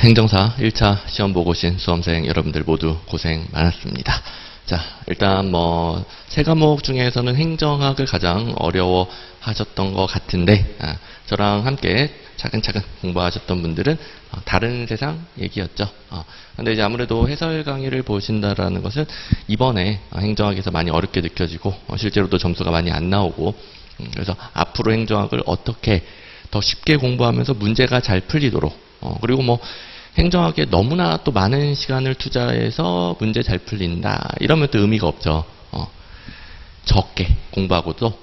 행정사 1차 시험 보고 오신 수험생 여러분들 모두 고생 많았습니다. 자, 일단 세 과목 중에서는 행정학을 가장 어려워 하셨던 것 같은데, 저랑 함께 차근차근 공부하셨던 분들은 다른 세상 얘기였죠. 근데 이제 아무래도 해설 강의를 보신다라는 것은 이번에 행정학에서 많이 어렵게 느껴지고, 실제로도 점수가 많이 안 나오고, 그래서 앞으로 행정학을 어떻게 더 쉽게 공부하면서 문제가 잘 풀리도록, 그리고 행정학에 너무나 또 많은 시간을 투자해서 문제 잘 풀린다 이러면 또 의미가 없죠. 적게 공부하고도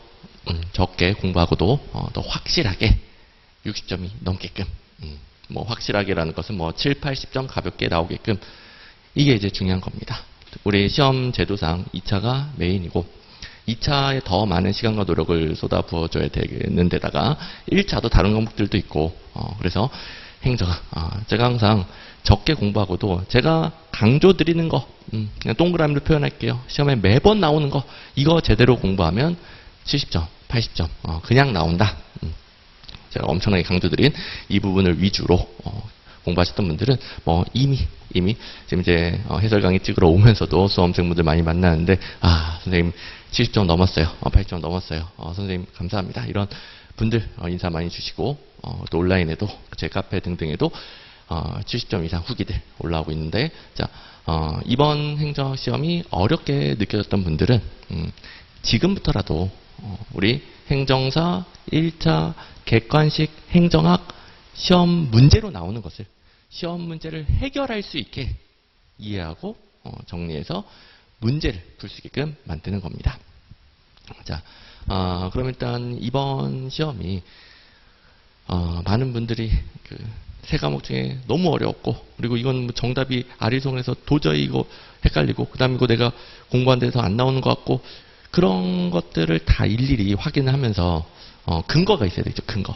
더 확실하게 60점이 넘게끔, 확실하게라는 것은 7, 80점 가볍게 나오게끔, 이게 이제 중요한 겁니다. 우리 시험 제도상 2차가 메인이고 2차에 더 많은 시간과 노력을 쏟아부어줘야 되는 데다가 1차도 다른 과목들도 있고, 그래서 행정학, 제가 항상 적게 공부하고도 제가 강조드리는 거, 그냥 동그라미로 표현할게요. 시험에 매번 나오는 거, 이거 제대로 공부하면 70점, 80점 그냥 나온다. 제가 엄청나게 강조드린 이 부분을 위주로 공부하셨던 분들은 이미 지금 이제 해설 강의 찍으러 오면서도 수험생분들 많이 만나는데, 선생님 70점 넘었어요, 80점 넘었어요, 선생님 감사합니다, 이런 분들 인사 많이 주시고, 또 온라인에도 제 카페 등등에도 70점 이상 후기들 올라오고 있는데, 자, 이번 행정학 시험이 어렵게 느껴졌던 분들은 지금부터라도 우리 행정사 1차 객관식 행정학 시험 문제로 나오는 것을, 시험 문제를 해결할 수 있게 이해하고 정리해서 문제를 풀 수 있게끔 만드는 겁니다. 자, 그럼 일단 이번 시험이 많은 분들이 세 과목 중에 너무 어려웠고, 그리고 이건 정답이 아리송해서 도저히 이거 헷갈리고, 그 다음에 이거 내가 공부한 데서 안 나오는 것 같고, 그런 것들을 다 일일이 확인을 하면서 근거가 있어야 되죠. 근거.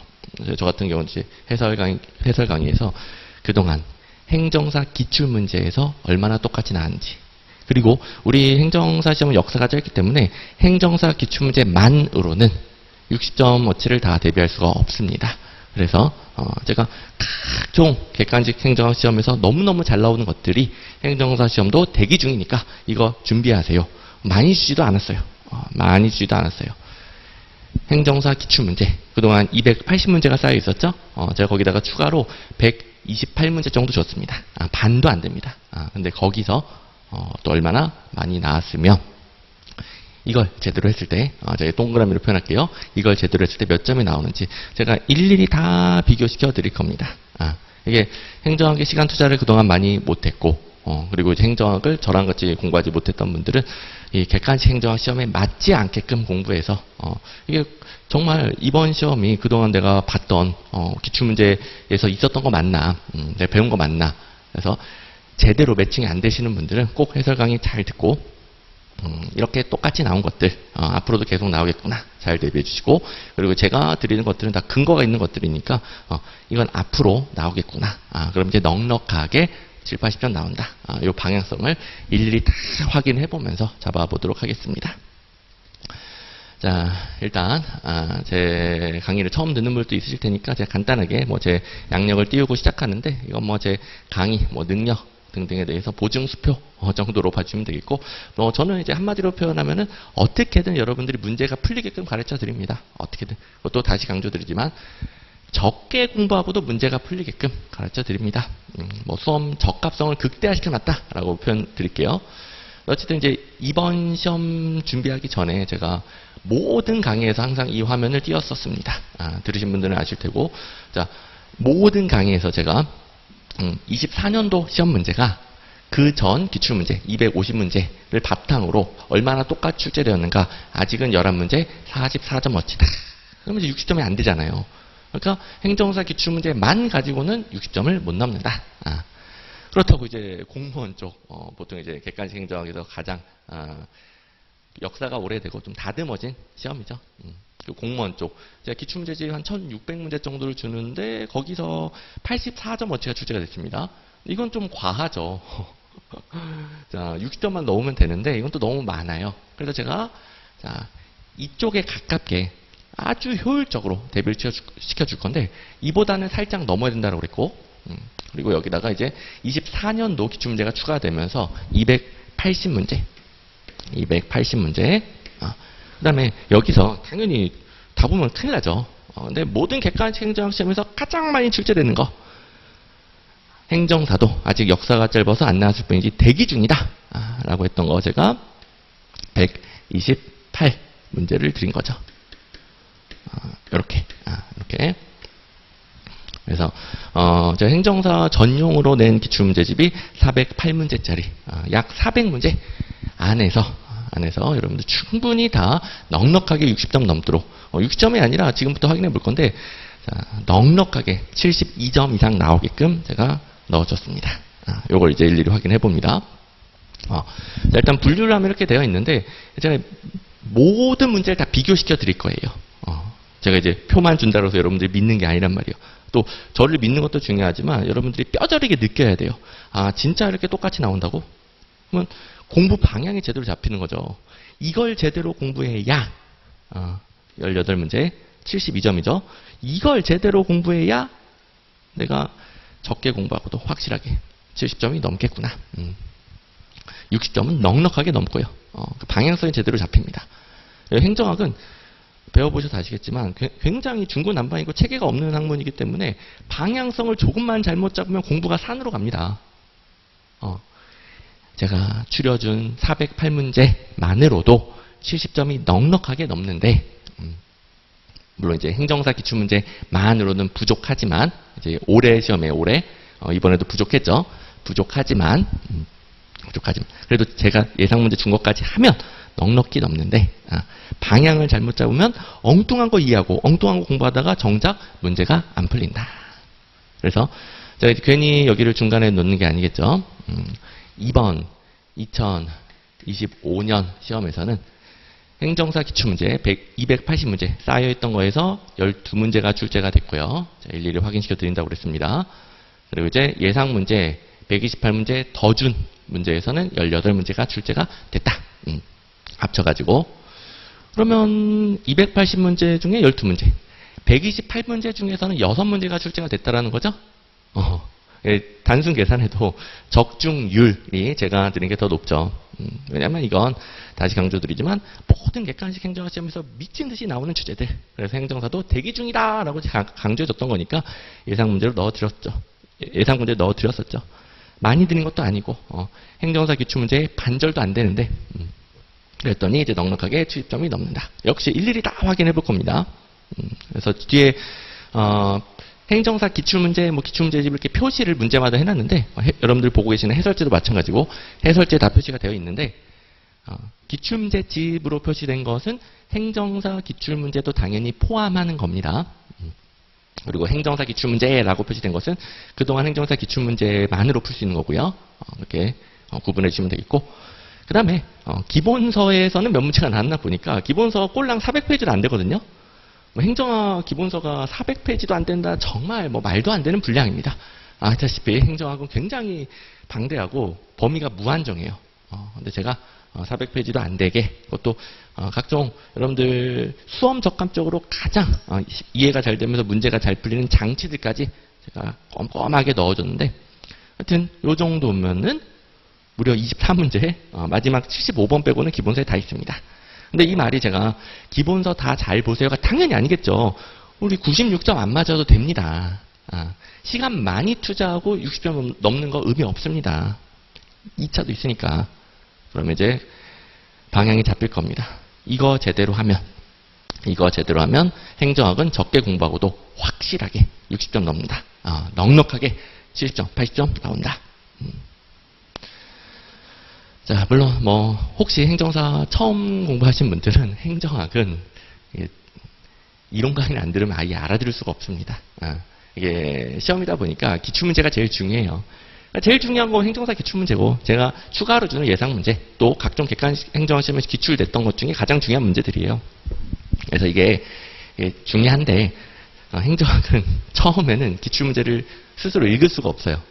저 같은 경우는 이제 해설 강의에서 그동안 행정사 기출문제에서 얼마나 똑같이 나왔는지, 그리고 우리 행정사 시험은 역사가 짧기 때문에 행정사 기출문제만으로는 60점어치를 다 대비할 수가 없습니다. 그래서 제가 각종 객관식 행정학 시험에서 너무너무 잘 나오는 것들이 행정사 시험도 대기 중이니까 이거 준비하세요. 많이 주지도 않았어요. 행정사 기출문제, 그동안 280문제가 쌓여 있었죠. 제가 거기다가 추가로 128문제 정도 줬습니다. 반도 안 됩니다. 근데 거기서 또 얼마나 많이 나왔으면, 이걸 제대로 했을 때, 제가 동그라미로 표현할게요. 이걸 제대로 했을 때 몇 점이 나오는지 제가 일일이 다 비교시켜 드릴 겁니다. 이게 행정학의 시간 투자를 그동안 많이 못했고, 그리고 이제 행정학을 저랑 같이 공부하지 못했던 분들은 이 객관식 행정학 시험에 맞지 않게끔 공부해서, 이게 정말 이번 시험이 그동안 내가 봤던 기출문제에서 있었던 거 맞나, 내가 배운 거 맞나, 그래서 제대로 매칭이 안 되시는 분들은 꼭 해설 강의 잘 듣고, 이렇게 똑같이 나온 것들 앞으로도 계속 나오겠구나 잘 대비해 주시고, 그리고 제가 드리는 것들은 다 근거가 있는 것들이니까 이건 앞으로 나오겠구나, 그럼 이제 넉넉하게 7, 80점 나온다, 이 방향성을 일일이 다 확인해 보면서 잡아보도록 하겠습니다. 자, 일단 제 강의를 처음 듣는 분들도 있으실 테니까 제가 간단하게 제 양력을 띄우고 시작하는데, 이건 제 강의 능력 등등에 대해서 보증수표 정도로 봐주시면 되겠고, 저는 이제 한마디로 표현하면은 어떻게든 여러분들이 문제가 풀리게끔 가르쳐 드립니다. 어떻게든. 그것도 다시 강조드리지만 적게 공부하고도 문제가 풀리게끔 가르쳐 드립니다. 수험 적합성을 극대화시켜 놨다라고 표현 드릴게요. 어쨌든 이제 이번 시험 준비하기 전에 제가 모든 강의에서 항상 이 화면을 띄웠었습니다. 들으신 분들은 아실 테고, 자, 모든 강의에서 제가 24년도 시험 문제가 그 전 기출문제 250문제를 바탕으로 얼마나 똑같이 출제되었는가, 아직은 11문제 44점어치다. 그러면 이제 60점이 안 되잖아요. 그러니까 행정사 기출문제만 가지고는 60점을 못 넘는다. 그렇다고 이제 공무원 쪽, 보통 이제 객관식 행정학에서 가장 역사가 오래되고 좀 다듬어진 시험이죠. 공무원 쪽, 제가 기출문제집 한 1600문제 정도를 주는데 거기서 84점어치가 출제가 됐습니다. 이건 좀 과하죠. 자, 60점만 넣으면 되는데 이건 또 너무 많아요. 그래서 제가 이쪽에 가깝게 아주 효율적으로 대비를 시켜줄 건데, 이보다는 살짝 넘어야 된다고 그랬고, 그리고 여기다가 이제 24년도 기출문제가 추가되면서 280문제. 그 다음에 여기서 당연히 다 보면 큰일 나죠. 근데 모든 객관식 행정학시험에서 가장 많이 출제되는 거. 행정사도 아직 역사가 짧아서 안 나왔을 뿐이지 대기 중이다. 라고 했던 거 제가 128문제를 드린 거죠. 이렇게. 그래서 제가 행정사 전용으로 낸 기출문제집이 408문제짜리 약 400문제 안에서 여러분들 충분히 다 넉넉하게 60점 넘도록 60점이 아니라 지금부터 확인해 볼 건데 자, 넉넉하게 72점 이상 나오게끔 제가 넣어줬습니다. 요걸 이제 일일이 확인해 봅니다. 자, 일단 분류를 하면 이렇게 되어 있는데 제가 모든 문제를 다 비교시켜 드릴 거예요. 제가 이제 표만 준다고 해서 여러분들이 믿는 게 아니란 말이에요. 또 저를 믿는 것도 중요하지만 여러분들이 뼈저리게 느껴야 돼요. 진짜 이렇게 똑같이 나온다고? 그러면 공부 방향이 제대로 잡히는 거죠. 이걸 제대로 공부해야 18문제 72점이죠. 이걸 제대로 공부해야 내가 적게 공부하고도 확실하게 70점이 넘겠구나. 60점은 넉넉하게 넘고요. 그 방향성이 제대로 잡힙니다. 행정학은 배워보셔서 아시겠지만 굉장히 중구난방이고 체계가 없는 학문이기 때문에 방향성을 조금만 잘못 잡으면 공부가 산으로 갑니다. 제가 추려준 408문제만으로도 70점이 넉넉하게 넘는데 물론 이제 행정사 기출문제만으로는 부족하지만 이제 올해 시험에 이번에도 부족했죠. 부족하지만 그래도 제가 예상 문제 준 것까지 하면 넉넉히 넘는데 방향을 잘못 잡으면 엉뚱한 거 이해하고 엉뚱한 거 공부하다가 정작 문제가 안 풀린다. 그래서 제가 괜히 여기를 중간에 놓는 게 아니겠죠. 이번 2025년 시험에서는 행정사 기출문제 280문제 쌓여있던 거에서 12문제가 출제가 됐고요. 자, 일일이 확인시켜 드린다고 그랬습니다. 그리고 이제 예상 문제 128문제 더 준 문제에서는 18문제가 출제가 됐다. 합쳐가지고 그러면 280문제 중에 12문제 128문제 중에서는 6문제가 출제가 됐다라는 거죠. 단순 계산해도 적중률이 제가 드린 게 더 높죠. 왜냐하면 이건 다시 강조드리지만 모든 객관식 행정학 시험에서 미친 듯이 나오는 주제들. 그래서 행정사도 대기 중이다라고 강조해줬던 거니까 예상 문제로 넣어드렸죠. 예상 문제 넣어드렸었죠. 많이 드린 것도 아니고 행정사 기출문제의 반절도 안 되는데 그랬더니 이제 넉넉하게 70점이 넘는다. 역시 일일이 다 확인해 볼 겁니다. 그래서 뒤에 행정사 기출문제, 기출문제집 이렇게 표시를 문제마다 해놨는데 여러분들 보고 계시는 해설지도 마찬가지고 해설지에 다 표시가 되어 있는데 기출문제집으로 표시된 것은 행정사 기출문제도 당연히 포함하는 겁니다. 그리고 행정사 기출문제라고 표시된 것은 그동안 행정사 기출문제만으로 풀 수 있는 거고요. 이렇게 구분해 주시면 되겠고 그 다음에 기본서에서는 몇 문제가 나왔나 보니까 기본서 꼴랑 400페이지도 안 되거든요. 행정학 기본서가 400페이지도 안 된다. 정말 말도 안 되는 분량입니다. 아시다시피 행정학은 굉장히 방대하고 범위가 무한정해요. 근데 제가 400페이지도 안 되게 그것도 각종 여러분들 수험 적합적으로 가장 이해가 잘 되면서 문제가 잘 풀리는 장치들까지 제가 꼼꼼하게 넣어줬는데 하여튼 요 정도면은 무려 24문제 마지막 75번 빼고는 기본서에 다 있습니다. 근데 이 말이 제가 기본서 다 잘 보세요가 당연히 아니겠죠. 우리 96점 안 맞아도 됩니다. 시간 많이 투자하고 60점 넘는 거 의미 없습니다. 2차도 있으니까. 그러면 이제 방향이 잡힐 겁니다. 이거 제대로 하면 행정학은 적게 공부하고도 확실하게 60점 넘는다. 넉넉하게 70점, 80점 나온다. 자, 물론 혹시 행정사 처음 공부하신 분들은 행정학은 이론 강의를 안 들으면 아예 알아들을 수가 없습니다. 이게 시험이다 보니까 기출문제가 제일 중요해요. 제일 중요한 건 행정사 기출문제고 제가 추가로 주는 예상문제 또 각종 객관식 행정학 시험에서 기출됐던 것 중에 가장 중요한 문제들이에요. 그래서 이게 중요한데 행정학은 처음에는 기출문제를 스스로 읽을 수가 없어요.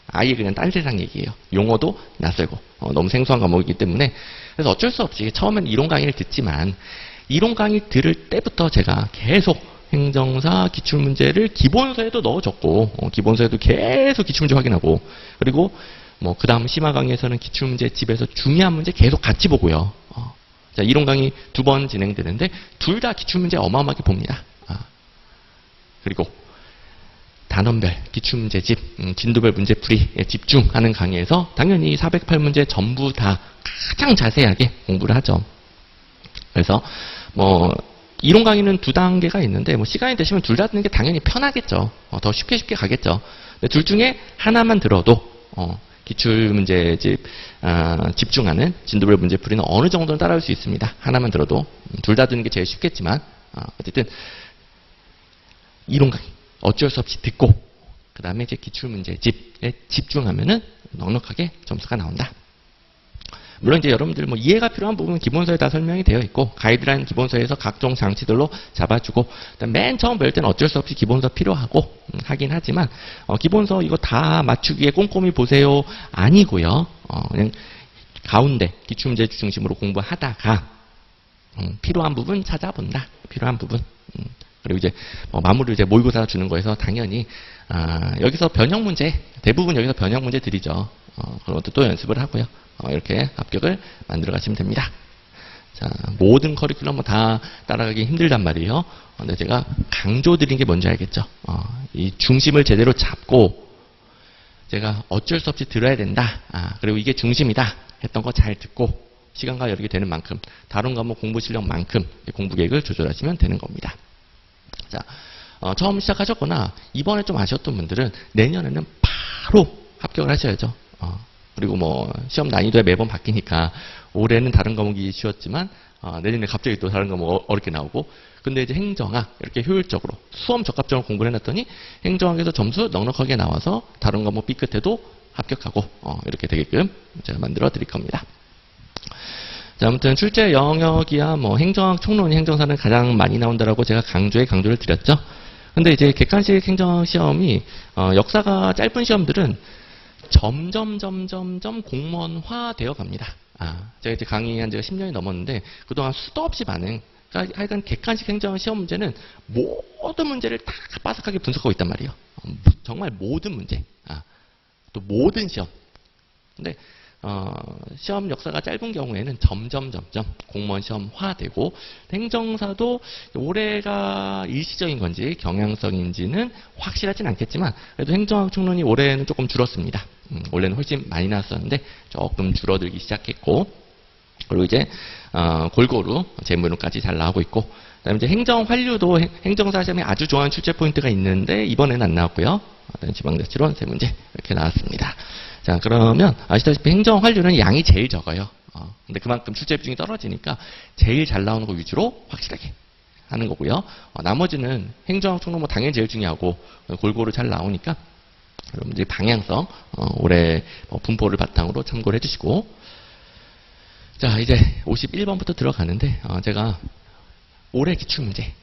아예 그냥 딴 세상 얘기예요. 용어도 낯설고 너무 생소한 과목이기 때문에 그래서 어쩔 수 없이 처음엔 이론 강의를 듣지만 이론 강의 들을 때부터 제가 계속 행정사 기출문제를 기본서에도 넣어줬고, 기본서에도 계속 기출문제 확인하고, 그리고 뭐 그 다음 심화 강의에서는 기출문제 집에서 중요한 문제 계속 같이 보고요. 자, 이론 강의 2번 진행되는데 둘 다 기출문제 어마어마하게 봅니다. 그리고 단원별 기출문제집, 진도별 문제풀이에 집중하는 강의에서 당연히 408문제 전부 다 가장 자세하게 공부를 하죠. 그래서 뭐 이론 강의는 2단계가 있는데 뭐 시간이 되시면 둘 다 듣는 게 당연히 편하겠죠. 더 쉽게 가겠죠. 근데 둘 중에 하나만 들어도 기출문제집 집중하는 진도별 문제풀이는 어느 정도는 따라올 수 있습니다. 하나만 들어도 둘 다 듣는 게 제일 쉽겠지만 어쨌든 이론 강의 어쩔 수 없이 듣고 그 다음에 이제 기출문제집에 집중하면은 넉넉하게 점수가 나온다. 물론 이제 여러분들 뭐 이해가 필요한 부분은 기본서에 다 설명이 되어 있고 가이드라인 기본서에서 각종 장치들로 잡아주고 맨 처음 배울 때는 어쩔 수 없이 기본서 필요하고 하긴 하지만 기본서 이거 다 맞추기에 꼼꼼히 보세요 아니고요. 그냥 가운데 기출문제 중심으로 공부하다가 필요한 부분 찾아본다. 필요한 부분. 그리고 이제 마무리 이제 모의고사 주는 거에서 당연히 여기서 변형 문제 대부분 여기서 변형 문제 드리죠. 그런 것도 또 연습을 하고요. 이렇게 합격을 만들어 가시면 됩니다. 자, 모든 커리큘럼 다 따라가기 힘들단 말이에요. 근데 제가 강조드린 게 뭔지 알겠죠? 이 중심을 제대로 잡고 제가 어쩔 수 없이 들어야 된다. 그리고 이게 중심이다. 했던 거 잘 듣고 시간과 여력이 되는 만큼 다른 과목 공부 실력만큼 공부 계획을 조절하시면 되는 겁니다. 자, 처음 시작하셨거나 이번에 좀 아쉬웠던 분들은 내년에는 바로 합격을 하셔야죠. 그리고 뭐 시험 난이도에 매번 바뀌니까 올해는 다른 과목이 쉬웠지만 내년에 갑자기 또 다른 과목 어렵게 나오고 근데 이제 행정학 이렇게 효율적으로 수험 적합적으로 공부를 해놨더니 행정학에서 점수 넉넉하게 나와서 다른 과목 B끝에도 합격하고 이렇게 되게끔 제가 만들어 드릴 겁니다. 자, 아무튼 출제 영역이야 뭐 행정학 총론이 행정사는 가장 많이 나온다라고 제가 강조를 드렸죠. 근데 이제 객관식 행정학 시험이 역사가 짧은 시험들은 점점 공무원화 되어 갑니다. 제가 이제 강의한 지가 10년이 넘었는데 그동안 수도 없이 많은 그러니까 하여간 객관식 행정 시험 문제는 모든 문제를 다 빠삭하게 분석하고 있단 말이에요. 정말 모든 문제. 또 모든 시험. 근데 시험 역사가 짧은 경우에는 점점 공무원 시험화되고 행정사도 올해가 일시적인 건지 경향성인지는 확실하진 않겠지만 그래도 행정학 총론이 올해는 조금 줄었습니다. 원래는 훨씬 많이 나왔었는데 조금 줄어들기 시작했고 그리고 이제 골고루 재무론까지 잘 나오고 있고 그다음에 이제 행정 환류도 행정사 시험에 아주 좋아하는 출제 포인트가 있는데 이번에는 안 나왔고요. 지방자치론 세 문제 이렇게 나왔습니다. 자, 그러면 아시다시피 행정 환류는 양이 제일 적어요. 근데 그만큼 출제 비중이 떨어지니까 제일 잘 나오는 거 위주로 확실하게 하는 거고요. 나머지는 행정학 총론 뭐 당연히 제일 중요하고 골고루 잘 나오니까 여러분들이 방향성 올해 분포를 바탕으로 참고를 해주시고 자, 이제 51번부터 들어가는데 제가 올해 기출문제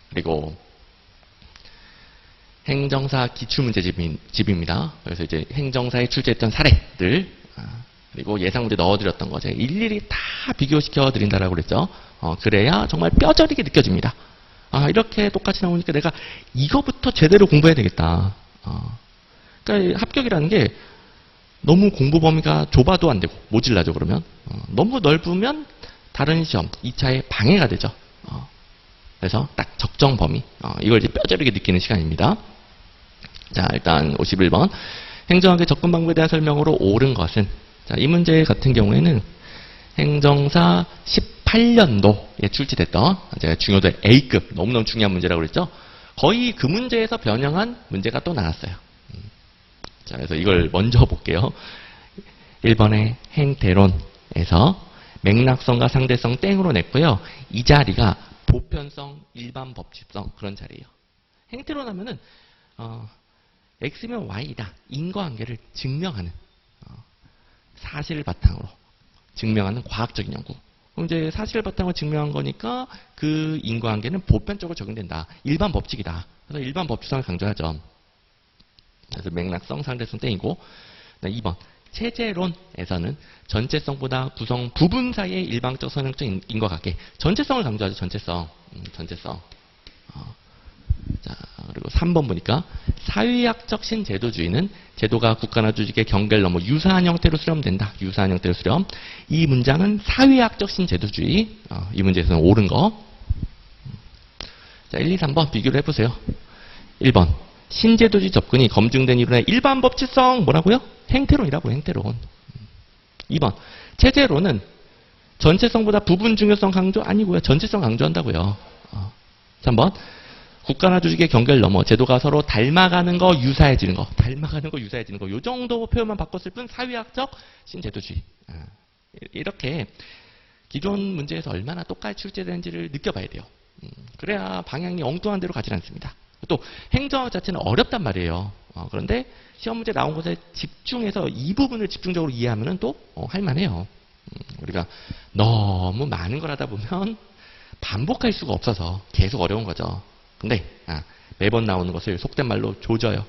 그리고 행정사 기출문제집입니다. 그래서 이제 행정사에 출제했던 사례들 그리고 예상문제 넣어드렸던 거 제가 일일이 다 비교시켜 드린다라고 그랬죠. 그래야 정말 뼈저리게 느껴집니다. 이렇게 똑같이 나오니까 내가 이거부터 제대로 공부해야 되겠다. 그러니까 합격이라는 게 너무 공부 범위가 좁아도 안 되고 모질라죠. 그러면 너무 넓으면 다른 시험 2차에 방해가 되죠. 그래서 딱 적정 범위 이걸 이제 뼈저리게 느끼는 시간입니다. 자, 일단 51번 행정학의 접근 방법에 대한 설명으로 옳은 것은 자, 이 문제 같은 경우에는 행정사 18년도에 출제됐던 제가 중요도 A급 너무너무 중요한 문제라고 그랬죠. 거의 그 문제에서 변형한 문제가 또 나왔어요. 자, 그래서 이걸 먼저 볼게요. 1번의 행태론에서 맥락성과 상대성 땡으로 냈고요. 이 자리가 보편성, 일반 법칙성 그런 자리예요. 행태론 하면은 X면 Y다. 인과관계를 증명하는 사실을 바탕으로 증명하는 과학적인 연구. 그럼 이제 사실을 바탕으로 증명한 거니까 그 인과관계는 보편적으로 적용된다. 일반 법칙이다. 그래서 일반 법칙성을 강조하죠. 그래서 맥락성, 상대성 땡이고 2번 체제론에서는 전체성보다 구성 부분 사이의 일방적 선형적 인과관계 전체성을 강조하죠. 전체성. 자, 그리고 3번 보니까 사회학적 신제도주의는 제도가 국가나 조직의 경계를 넘어 유사한 형태로 수렴된다. 유사한 형태로 수렴. 이 문장은 사회학적 신제도주의. 이 문제에서는 옳은 거. 자, 1, 2, 3번 비교를 해보세요. 1번. 신제도주의 접근이 검증된 이론의 일반 법칙성 뭐라고요? 행태론이라고 행태론. 2번. 체제론은 전체성보다 부분 중요성 강조 아니고요. 전체성 강조한다고요. 3번. 국가나 조직의 경계를 넘어 제도가 서로 닮아가는 거, 유사해지는 거. 닮아가는 거, 유사해지는 거. 요 정도 표현만 바꿨을 뿐 사회학적 신제도주의. 이렇게 기존 문제에서 얼마나 똑같이 출제되는지를 느껴봐야 돼요. 그래야 방향이 엉뚱한 대로 가지 않습니다. 또 행정학 자체는 어렵단 말이에요. 그런데 시험 문제 나온 것에 집중해서 이 부분을 집중적으로 이해하면 또 할만해요. 우리가 너무 많은 걸 하다 보면 반복할 수가 없어서 계속 어려운 거죠. 근데 매번 나오는 것을 속된 말로 조져요.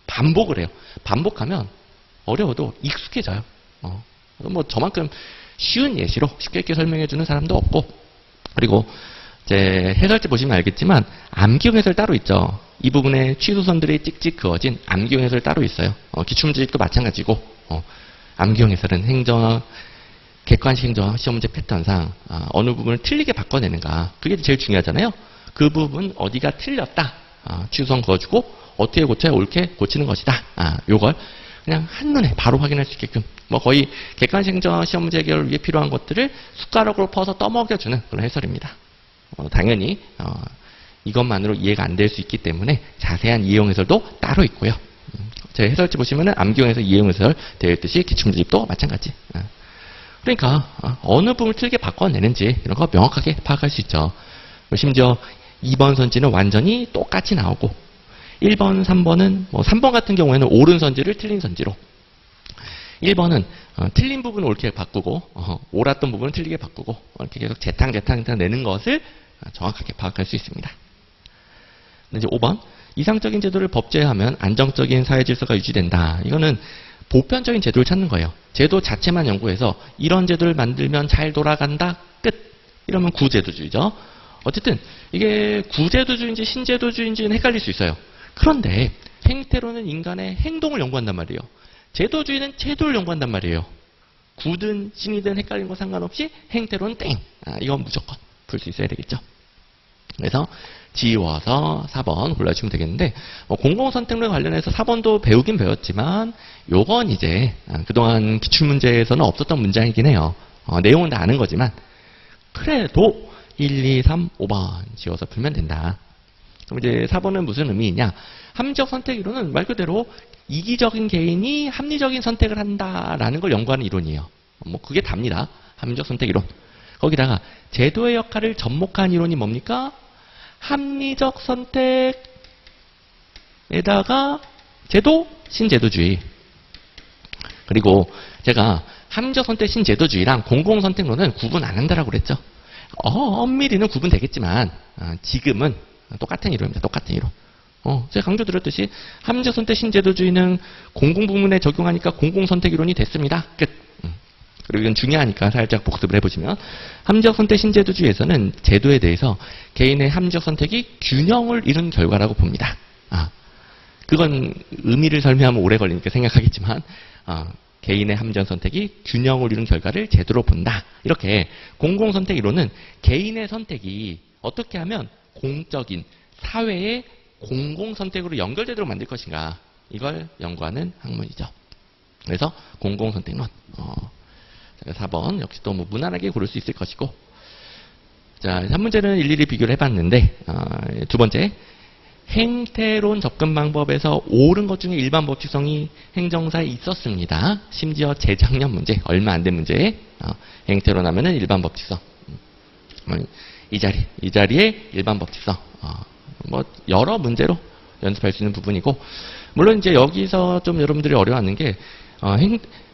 반복을 해요. 반복하면 어려워도 익숙해져요. 뭐 저만큼 쉬운 예시로 쉽게 설명해 주는 사람도 없고, 그리고 이제 해설지 보시면 알겠지만 암기용 해설 따로 있죠. 이 부분에 취소선들이 찍찍 그어진 암기용 해설 따로 있어요. 기출문제집도 마찬가지고, 암기용 해설은 행정학, 객관식 행정학 시험 문제 패턴상 어느 부분을 틀리게 바꿔내는가, 그게 제일 중요하잖아요. 그 부분 어디가 틀렸다, 취소선 그어주고 어떻게 고쳐야 옳게 고치는 것이다. 요걸 그냥 한눈에 바로 확인할 수 있게끔, 뭐 거의 객관식 행정학 시험 문제 해결을 위해 필요한 것들을 숟가락으로 퍼서 떠먹여주는 그런 해설입니다. 당연히 이것만으로 이해가 안 될 수 있기 때문에 자세한 이해용 해설도 따로 있고요. 제 해설지 보시면은 암기용에서 이해용 해설 되어 있듯이 기출문제집도 마찬가지. 그러니까 어느 부분을 틀게 바꿔내는지 이런 거 명확하게 파악할 수 있죠. 심지어 2번 선지는 완전히 똑같이 나오고 1번, 3번은 뭐 3번 같은 경우에는 옳은 선지를 틀린 선지로, 1번은 틀린 부분을 옳게 바꾸고 옳았던 부분을 틀리게 바꾸고 이렇게 계속 재탕 내는 것을 정확하게 파악할 수 있습니다. 이제 5번. 이상적인 제도를 법제화하면 안정적인 사회 질서가 유지된다. 이거는 보편적인 제도를 찾는 거예요. 제도 자체만 연구해서 이런 제도를 만들면 잘 돌아간다. 끝. 이러면 구제도주의죠. 어쨌든 이게 구제도주의인지 신제도주의인지는 헷갈릴 수 있어요. 그런데 행태로는 인간의 행동을 연구한단 말이에요. 제도주의는 제도를 연구한단 말이에요. 구든 신이든 헷갈리는 거 상관없이 행태로는 땡. 이건 무조건 풀 수 있어야 되겠죠. 그래서 지워서 4번 골라주시면 되겠는데, 공공선택론에 관련해서 4번도 배우긴 배웠지만 요건 이제 그동안 기출문제에서는 없었던 문장이긴 해요. 내용은 다 아는 거지만 그래도 1, 2, 3, 5번 지워서 풀면 된다. 그럼 이제 4번은 무슨 의미이냐? 합리적 선택 이론은 말 그대로 이기적인 개인이 합리적인 선택을 한다라는 걸 연구하는 이론이에요. 뭐 그게 답니다. 합리적 선택 이론. 거기다가 제도의 역할을 접목한 이론이 뭡니까? 합리적 선택에다가 제도, 신제도주의. 그리고 제가 합리적 선택, 신제도주의랑 공공선택론은 구분 안 한다라고 그랬죠. 엄밀히는 구분되겠지만 지금은 똑같은 이론입니다. 똑같은 이론. 제가 강조드렸듯이 합리적 선택, 신제도주의는 공공부문에 적용하니까 공공선택 이론이 됐습니다. 끝. 그리고 이건 중요하니까 살짝 복습을 해보시면, 합리적 선택, 신제도주의에서는 제도에 대해서 개인의 합리적 선택이 균형을 이룬 결과라고 봅니다. 그건 의미를 설명하면 오래 걸리니까 생각하겠지만, 개인의 합리적 선택이 균형을 이룬 결과를 제도로 본다. 이렇게 공공선택 이론은 개인의 선택이 어떻게 하면 공적인 사회의 공공선택으로 연결되도록 만들 것인가, 이걸 연구하는 학문이죠. 그래서 공공선택론. 4번 역시 또 뭐 무난하게 고를 수 있을 것이고, 자, 한 문제는 일일이 비교를 해봤는데, 두 번째, 행태론 접근 방법에서 옳은 것 중에 일반 법칙성이 행정사에 있었습니다. 심지어 재작년 문제, 얼마 안 된 문제에 행태론 하면은 일반 법칙성. 이 자리에 일반 법칙성. 뭐 여러 문제로 연습할 수 있는 부분이고, 물론 이제 여기서 좀 여러분들이 어려워하는 게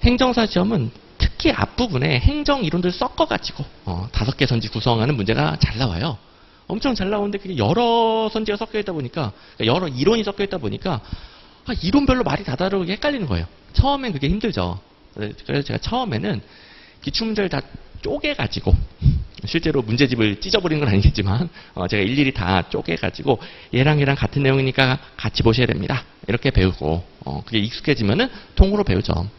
행정사 시험은 특히 앞부분에 행정 이론들 섞어가지고 5개 선지 구성하는 문제가 잘 나와요. 엄청 잘 나오는데 그게 여러 선지가 섞여있다 보니까, 여러 이론이 섞여있다 보니까 이론별로 말이 다 다르게 헷갈리는 거예요. 처음엔 그게 힘들죠. 그래서 제가 처음에는 기출문제를 다 쪼개가지고 실제로 문제집을 찢어버리는 건 아니겠지만 제가 일일이 다 쪼개가지고 얘랑 같은 내용이니까 같이 보셔야 됩니다. 이렇게 배우고 그게 익숙해지면은 통으로 배우죠.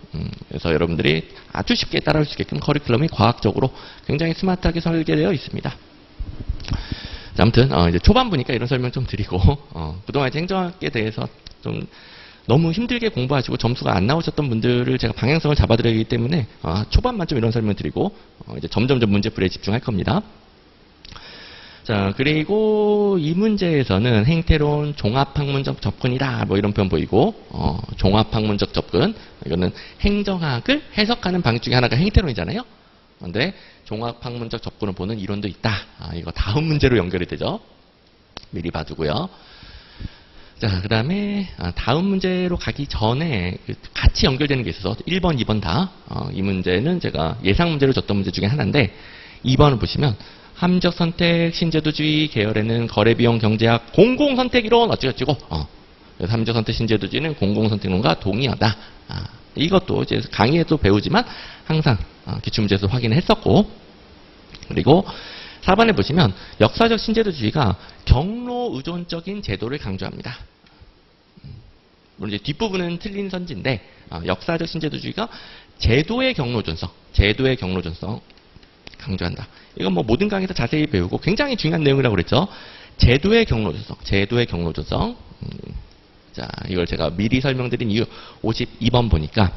그래서 여러분들이 아주 쉽게 따라올 수 있게끔 커리큘럼이 과학적으로 굉장히 스마트하게 설계되어 있습니다. 자, 아무튼 이제 초반부니까 이런 설명 좀 드리고 그동안 행정학에 대해서 좀 너무 힘들게 공부하시고 점수가 안 나오셨던 분들을 제가 방향성을 잡아드리기 때문에 초반만 좀 이런 설명 드리고 이제 점점점 문제풀이에 집중할 겁니다. 자, 그리고 이 문제에서는 행태론 종합학문적 접근이다 뭐 이런 표현 보이고 종합학문적 접근 이거는 행정학을 해석하는 방식 중에 하나가 행태론이잖아요. 그런데 종합학문적 접근을 보는 이론도 있다. 이거 다음 문제로 연결이 되죠. 미리 봐두고요. 자, 그 다음에 다음 문제로 가기 전에 같이 연결되는 게 있어서 1번, 2번 다 이 문제는 제가 예상 문제로 줬던 문제 중에 하나인데 2번을 보시면 함적 선택 신제도주의 계열에는 거래비용 경제학 공공선택이론 어찌어찌고 그래서 함적 선택 신제도주의는 공공선택론과 동의하다. 이것도 이제 강의에도 배우지만 항상 기출문제에서 확인을 했었고 그리고 4번에 보시면 역사적 신제도주의가 경로 의존적인 제도를 강조합니다. 물론 이제 뒷부분은 틀린 선지인데 역사적 신제도주의가 제도의 경로 의존성 강조한다. 이건 뭐 모든 강의에서 자세히 배우고 굉장히 중요한 내용이라고 그랬죠. 제도의 경로 의존성. 자, 이걸 제가 미리 설명드린 이유 52번 보니까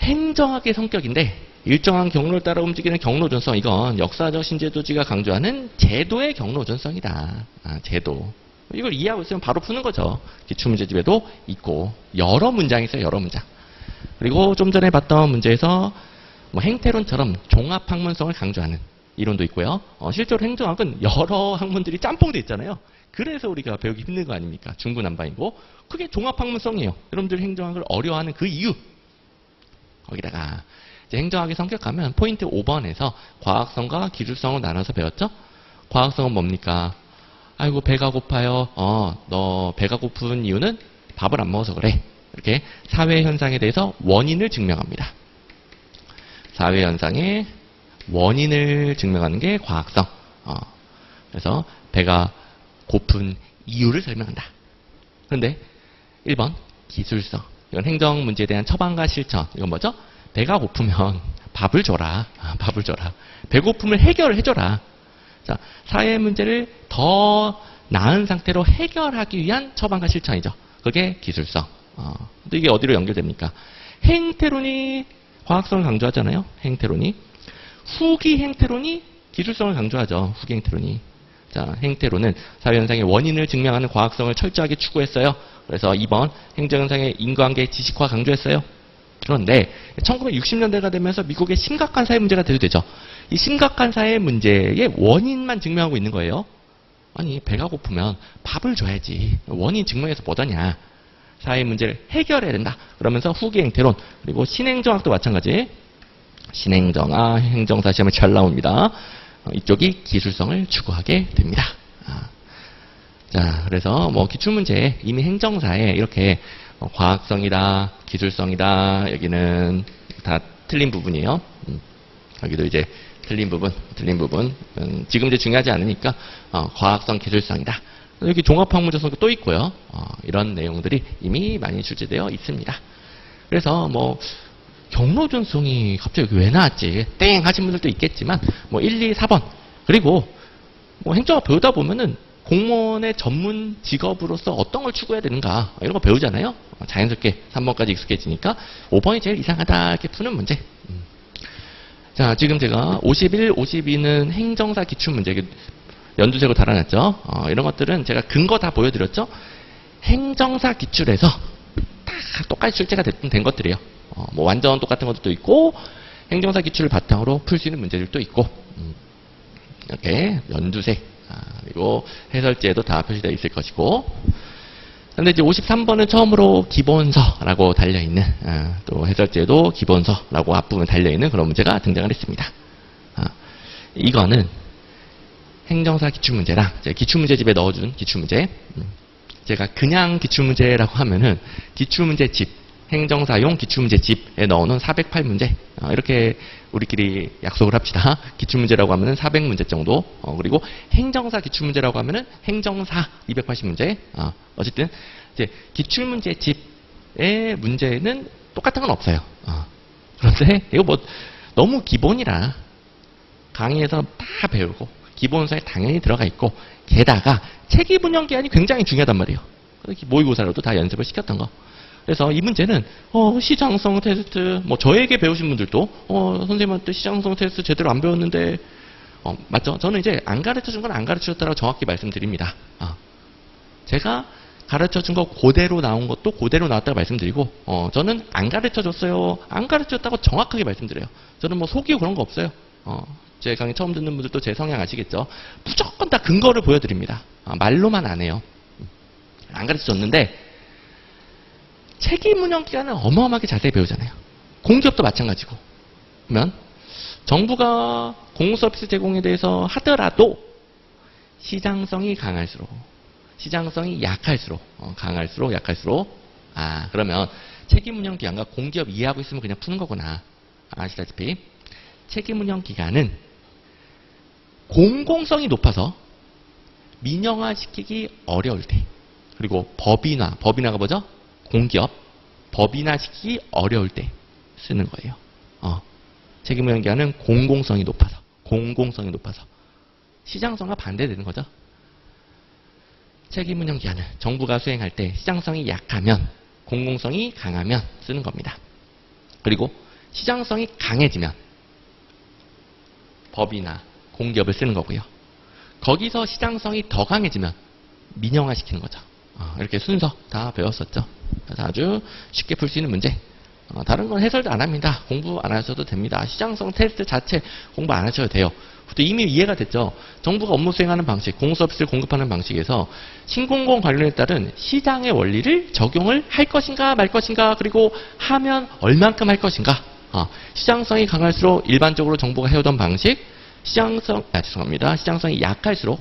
행정학의 성격인데 일정한 경로를 따라 움직이는 경로존성 이건 역사적 신제도주의가 강조하는 제도의 경로존성이다. 제도. 이걸 이해하고 있으면 바로 푸는 거죠. 기출문제집에도 있고 여러 문장이 있어요. 여러 문장. 그리고 좀 전에 봤던 문제에서 뭐 행태론처럼 종합학문성을 강조하는 이론도 있고요. 실제로 행정학은 여러 학문들이 짬뽕돼 있잖아요. 그래서 우리가 배우기 힘든 거 아닙니까? 중구난방이고 그게 종합학문성이에요. 여러분들이 행정학을 어려워하는 그 이유. 거기다가 이제 행정학의 성격하면 포인트 5번에서 과학성과 기술성을 나눠서 배웠죠? 과학성은 뭡니까? 아이고 배가 고파요. 너 배가 고픈 이유는 밥을 안 먹어서 그래. 이렇게 사회현상에 대해서 원인을 증명합니다. 사회현상의 원인을 증명하는 게 과학성. 그래서 배가 고픈 이유를 설명한다. 그런데 1번 기술성. 이건 행정 문제에 대한 처방과 실천. 이건 뭐죠? 배가 고프면 밥을 줘라. 밥을 줘라. 배고픔을 해결해줘라. 자, 사회 문제를 더 나은 상태로 해결하기 위한 처방과 실천이죠. 그게 기술성. 근데 이게 어디로 연결됩니까? 행태론이 과학성을 강조하잖아요. 행태론이. 후기 행태론이 기술성을 강조하죠. 후기 행태론이. 자, 행태론은 사회현상의 원인을 증명하는 과학성을 철저하게 추구했어요. 그래서 2번 행정현상의 인과관계 지식화 강조했어요. 그런데 1960년대가 되면서 미국의 심각한 사회 문제가 대두되죠. 이 심각한 사회 문제의 원인만 증명하고 있는 거예요. 아니 배가 고프면 밥을 줘야지. 원인 증명해서 뭐더냐. 사회 문제를 해결해야 된다. 그러면서 후기 행태론 그리고 신행정학도 마찬가지. 신행정학 행정사 시험에 잘 나옵니다. 이쪽이 기술성을 추구하게 됩니다. 자, 그래서 뭐 기출문제에 이미 행정사에 이렇게 과학성이다, 기술성이다, 여기는 다 틀린 부분이에요. 여기도 이제 틀린 부분. 지금 이제 중요하지 않으니까 과학성, 기술성이다. 여기 종합학문적성도 또 있고요. 이런 내용들이 이미 많이 출제되어 있습니다. 그래서 뭐 경로존성이 갑자기 왜 나왔지? 땡 하신 분들도 있겠지만 뭐 1, 2, 4번 그리고 뭐 행정학 배우다 보면은 공무원의 전문 직업으로서 어떤 걸 추구해야 되는가 이런 거 배우잖아요. 자연스럽게 3번까지 익숙해지니까 5번이 제일 이상하다 이렇게 푸는 문제. 자, 지금 제가 51, 52는 행정사 기출문제 연두색으로 달아놨죠. 이런 것들은 제가 근거 다 보여드렸죠. 행정사 기출에서 다 똑같이 출제가 된 것들이에요. 뭐 완전 똑같은 것도 있고 행정사 기출을 바탕으로 풀 수 있는 문제들도 있고 이렇게 연두색 그리고 해설지에도 다 표시되어 있을 것이고 근데 이제 53번은 처음으로 기본서라고 달려있는 또 해설지에도 기본서라고 앞부분에 달려있는 그런 문제가 등장을 했습니다. 이거는 행정사 기출문제랑 기출문제집에 넣어준 기출문제 제가 그냥 기출문제라고 하면은 기출문제집 행정사용 기출문제집에 넣어놓은 408문제. 이렇게 우리끼리 약속을 합시다. 기출문제라고 하면은 400문제 정도. 그리고 행정사 기출문제라고 하면은 행정사 280문제. 어쨌든 이제 기출문제집의 문제는 똑같은 건 없어요. 그런데 이거 뭐 너무 기본이라 강의에서 다 배우고 기본서에 당연히 들어가 있고 게다가 체계분열 기한이 굉장히 중요하단 말이에요. 모의고사로도 다 연습을 시켰던 거. 그래서 이 문제는 시장성 테스트 뭐 저에게 배우신 분들도 선생님한테 시장성 테스트 제대로 안 배웠는데 맞죠? 저는 이제 안 가르쳐준 건 안 가르쳐줬다고 정확히 말씀드립니다. 제가 가르쳐준 거 그대로 나온 것도 그대로 나왔다고 말씀드리고 저는 안 가르쳐줬어요. 안 가르쳐줬다고 정확하게 말씀드려요. 저는 뭐 속이고 그런 거 없어요. 제 강의 처음 듣는 분들도 제 성향 아시겠죠? 무조건 다 근거를 보여드립니다. 말로만 안 해요. 안 가르쳐줬는데 책임 운영 기간은 어마어마하게 자세히 배우잖아요. 공기업도 마찬가지고. 그러면 정부가 공공서비스 제공에 대해서 하더라도 시장성이 강할수록 시장성이 약할수록 강할수록 약할수록 그러면 책임 운영 기간과 공기업 이해하고 있으면 그냥 푸는 거구나. 아시다시피 책임 운영 기간은 공공성이 높아서 민영화시키기 어려울 때 그리고 법인화가 뭐죠? 공기업 법인화시키기 어려울 때 쓰는 거예요. 책임 운영 기간은 공공성이 높아서 시장성과 반대되는 거죠. 책임 운영 기한을 정부가 수행할 때 시장성이 약하면 공공성이 강하면 쓰는 겁니다. 그리고 시장성이 강해지면 법이나 공기업을 쓰는 거고요. 거기서 시장성이 더 강해지면 민영화시키는 거죠. 이렇게 순서 다 배웠었죠. 그래서 아주 쉽게 풀 수 있는 문제. 다른 건 해설도 안 합니다. 공부 안 하셔도 됩니다. 시장성 테스트 자체 공부 안 하셔도 돼요. 또 이미 이해가 됐죠. 정부가 업무 수행하는 방식, 공서비스를 공급하는 방식에서 신공공 관련에 따른 시장의 원리를 적용을 할 것인가 말 것인가 그리고 하면 얼만큼 할 것인가. 시장성이 강할수록 일반적으로 정부가 해오던 방식, 시장성이 약할수록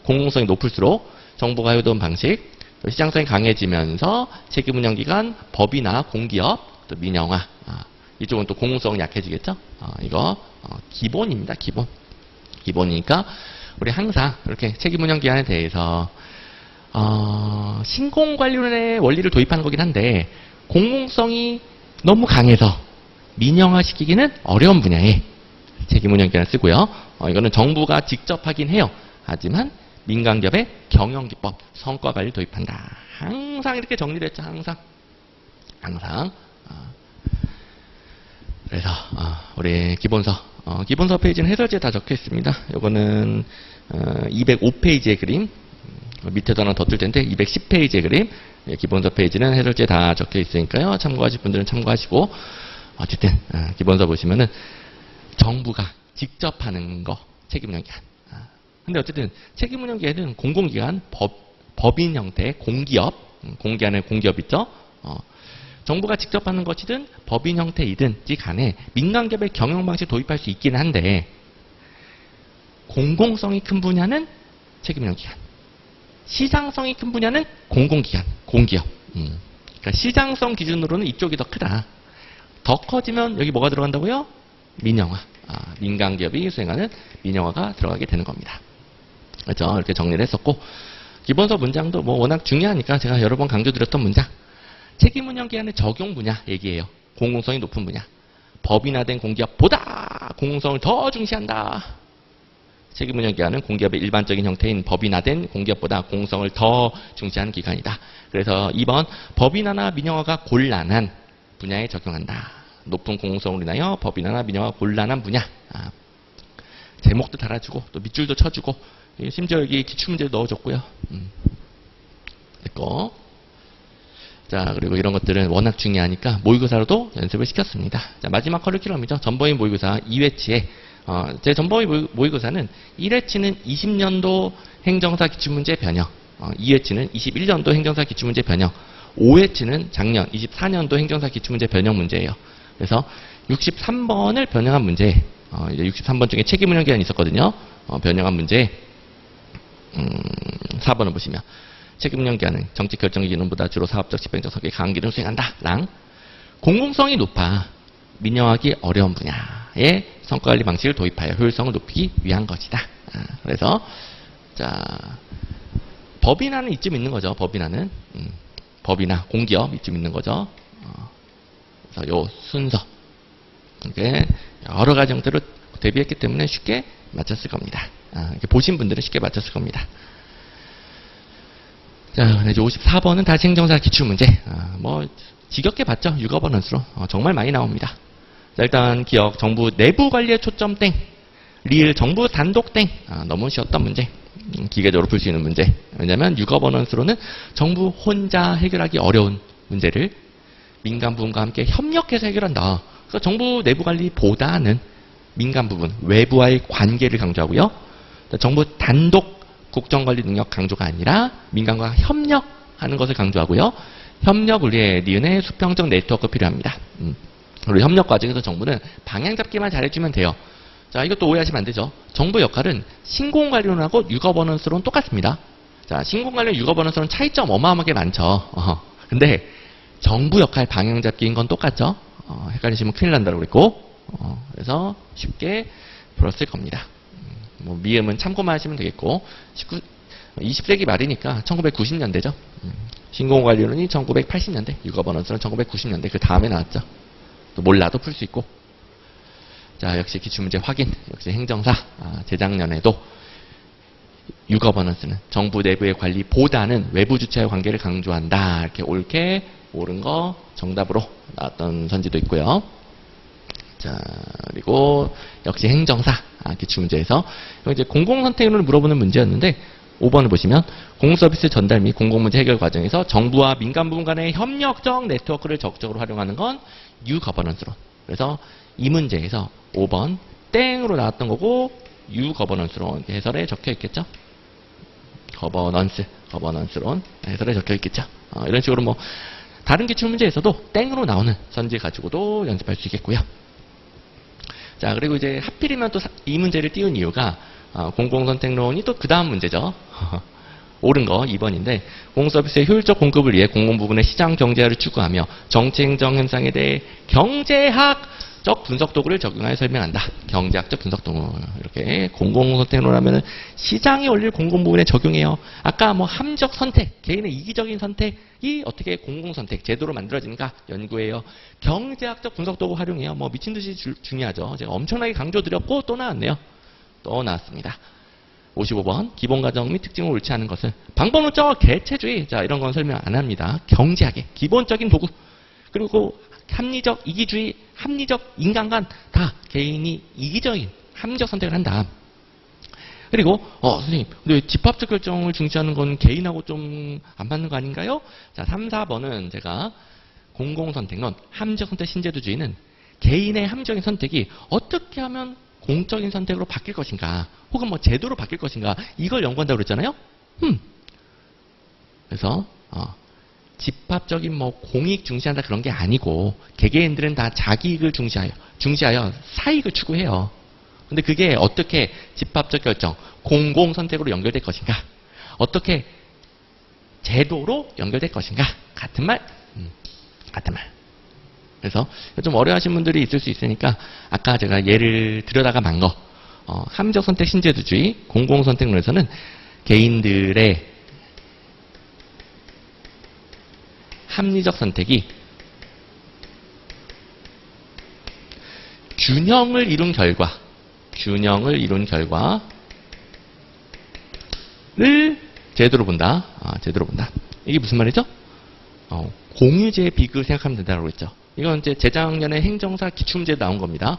공공성이 높을수록 정부가 해오던 방식, 시장성이 강해지면서 책임운영기관, 법이나 공기업, 또 민영화. 이쪽은 또 공공성이 약해지겠죠? 이거 기본입니다. 기본이니까 우리 항상 이렇게 책임운영기관에 대해서 신공관련의 원리를 도입하는 거긴 한데 공공성이 너무 강해서 민영화시키기는 어려운 분야에 책임운영기관을 쓰고요. 이거는 정부가 직접 하긴 해요. 하지만 민간기업의 경영기법, 성과관리 도입한다. 항상 이렇게 정리를 했죠. 항상. 그래서 우리 기본서 페이지는 해설지에 다 적혀 있습니다. 이거는 205페이지의 그림, 밑에도 하나 더 뜰 텐데 210페이지의 그림, 기본서 페이지는 해설지에 다 적혀 있으니까요. 참고하실 분들은 참고하시고 어쨌든 기본서 보시면은 정부가 직접 하는 거 책임운영기관. 근데 어쨌든 책임운영기관은 공공기관, 법인 형태, 공기업, 공기관의 공기업 있죠. 정부가 직접 하는 것이든 법인 형태이든지 간에 민간기업의 경영방식 도입할 수 있긴 한데 공공성이 큰 분야는 책임운영기관, 시장성이 큰 분야는 공공기관, 공기업. 그러니까 시장성 기준으로는 이쪽이 더 크다. 더 커지면 여기 뭐가 들어간다고요? 민영화. 민간기업이 수행하는 민영화가 들어가게 되는 겁니다. 그렇죠? 이렇게 정리를 했었고 기본서 문장도 뭐 워낙 중요하니까 제가 여러 번 강조드렸던 문장. 책임운영기관의 적용 분야 얘기해요. 공공성이 높은 분야. 법인화된 공기업보다 공공성을 더 중시한다. 책임운영기관은 공기업의 일반적인 형태인 법인화된 공기업보다 공공성을 더 중시하는 기관이다. 그래서 2번 법인화나 민영화가 곤란한 분야에 적용한다. 높은 공공성으로 인하여 법인화나 민영화가 곤란한 분야. 제목도 달아주고 또 밑줄도 쳐주고 심지어 여기 기출문제도 넣어줬고요. 됐고. 자, 그리고 이런 것들은 워낙 중요하니까 모의고사로도 연습을 시켰습니다. 자, 마지막 커리큘럼이죠. 전범위 모의고사 2회치에 제 전범위 모의고사는 1회치는 20년도 행정사 기출문제 변형, 2회치는 21년도 행정사 기출문제 변형, 5회치는 작년 24년도 행정사 기출문제 변형 문제예요. 그래서 63번을 변형한 문제, 이제 63번 중에 책임운영기관이 있었거든요. 변형한 문제 4번을 보시면 책임 연기하는 정책 결정 기능보다 주로 사업적 집행적 성격의 강한 기능을 수행한다. 랑. 공공성이 높아 민영하기 어려운 분야의 성과관리 방식을 도입하여 효율성을 높이기 위한 것이다. 그래서 자 법인화는 이쯤 있는 거죠. 법인화는 법이나 공기업 이쯤 있는 거죠. 그래서 요 순서 이렇게 여러 가지 형태로 대비했기 때문에 쉽게 맞췄을 겁니다. 이렇게 보신 분들은 쉽게 맞췄을 겁니다. 자, 이제 54번은 다시 행정사 기출문제. 뭐 지겹게 봤죠. 육어버넌스로 정말 많이 나옵니다. 자, 일단 기억 정부 내부 관리에 초점 땡, 리을 정부 단독 땡. 너무 쉬웠던 문제. 기계적으로 풀 수 있는 문제. 왜냐하면 육어버넌스로는 정부 혼자 해결하기 어려운 문제를 민간 부분과 함께 협력해서 해결한다. 그래서 정부 내부 관리보다는 민간 부분, 외부와의 관계를 강조하고요. 정부 단독 국정관리 능력 강조가 아니라 민간과 협력하는 것을 강조하고요. 협력을 위해 니은의 수평적 네트워크 필요합니다. 그리고 협력 과정에서 정부는 방향 잡기만 잘해주면 돼요. 자, 이것도 오해하시면 안 되죠. 정부 역할은 신공관리론하고 육어버넌스론은 똑같습니다. 자, 신공관리론, 육어버넌스론 차이점 어마어마하게 많죠. 근데 정부 역할 방향 잡기인 건 똑같죠. 헷갈리시면 큰일 난다고 그랬고, 그래서 쉽게 풀었을 겁니다. 뭐 미음은 참고만 하시면 되겠고, 20세기 말이니까 1990년대죠. 신공관리론이 1980년대, 육어버넌스는 1990년대 그 다음에 나왔죠. 또 몰라도 풀 수 있고. 자, 역시 기출문제 확인. 역시 행정사. 재작년에도 육어버넌스는 정부 내부의 관리보다는 외부 주체와의 관계를 강조한다. 이렇게 옳게 옳은 거 정답으로 나왔던 선지도 있고요. 자, 그리고 역시 행정사 기출문제에서 이제 공공선택론을 물어보는 문제였는데 5번을 보시면 공공서비스 전달 및 공공문제 해결 과정에서 정부와 민간 부분 간의 협력적 네트워크를 적극적으로 활용하는 건 유거버넌스론. 그래서 이 문제에서 5번 땡으로 나왔던 거고 유거버넌스론 해설에 적혀 있겠죠. 거버넌스론 해설에 적혀 있겠죠. 이런 식으로 뭐 다른 기출문제에서도 땡으로 나오는 선지 가지고도 연습할 수 있겠고요. 자, 그리고 이제 하필이면 또 이 문제를 띄운 이유가 공공선택론이 또 그 다음 문제죠. 옳은 거 2번인데 공공서비스의 효율적 공급을 위해 공공부문의 시장 경제화를 추구하며 정치행정 현상에 대해 경제학적 분석 도구를 적용하여 설명한다. 경제학적 분석 도구. 이렇게 공공선택론 하면은 시장의 원리를 공공부문에 적용해요. 아까 뭐 함적 선택, 개인의 이기적인 선택이 어떻게 공공선택, 제도로 만들어지는가 연구해요. 경제학적 분석 도구 활용해요. 뭐 미친 듯이 중요하죠. 제가 엄청나게 강조드렸고 또 나왔네요. 또 나왔습니다. 55번 기본가정 및 특징을 옳지 않은 것은 방법론적 개체주의. 자, 이런 건 설명 안 합니다. 경제학의 기본적인 도구. 그리고 합리적 이기주의, 합리적 인간관 다 개인이 이기적인 합리적 선택을 한다. 그리고 선생님 근데 왜 집합적 결정을 중시하는 건 개인하고 좀 안 맞는 거 아닌가요? 자, 3, 4번은 제가 공공선택론, 합리적 선택 신제도주의는 개인의 합리적인 선택이 어떻게 하면 공적인 선택으로 바뀔 것인가, 혹은 뭐 제도로 바뀔 것인가, 이걸 연구한다고 그랬잖아요. 그래서 집합적인 뭐 공익 중시한다 그런 게 아니고 개개인들은 다 자기 이익을 중시하여 사익을 추구해요. 근데 그게 어떻게 집합적 결정, 공공 선택으로 연결될 것인가, 어떻게 제도로 연결될 것인가, 같은 말. 같은 말. 그래서 좀 어려워하신 분들이 있을 수 있으니까 아까 제가 예를 들여다가 만 거, 합리적 선택 신제도주의, 공공선택론에서는 개인들의 합리적 선택이 균형을 이룬 결과를 제도로 본다. 제도로 본다. 이게 무슨 말이죠? 공유제의 비극을 생각하면 된다고 했죠. 이건 이제 재작년에 행정사 기출문제에 나온 겁니다.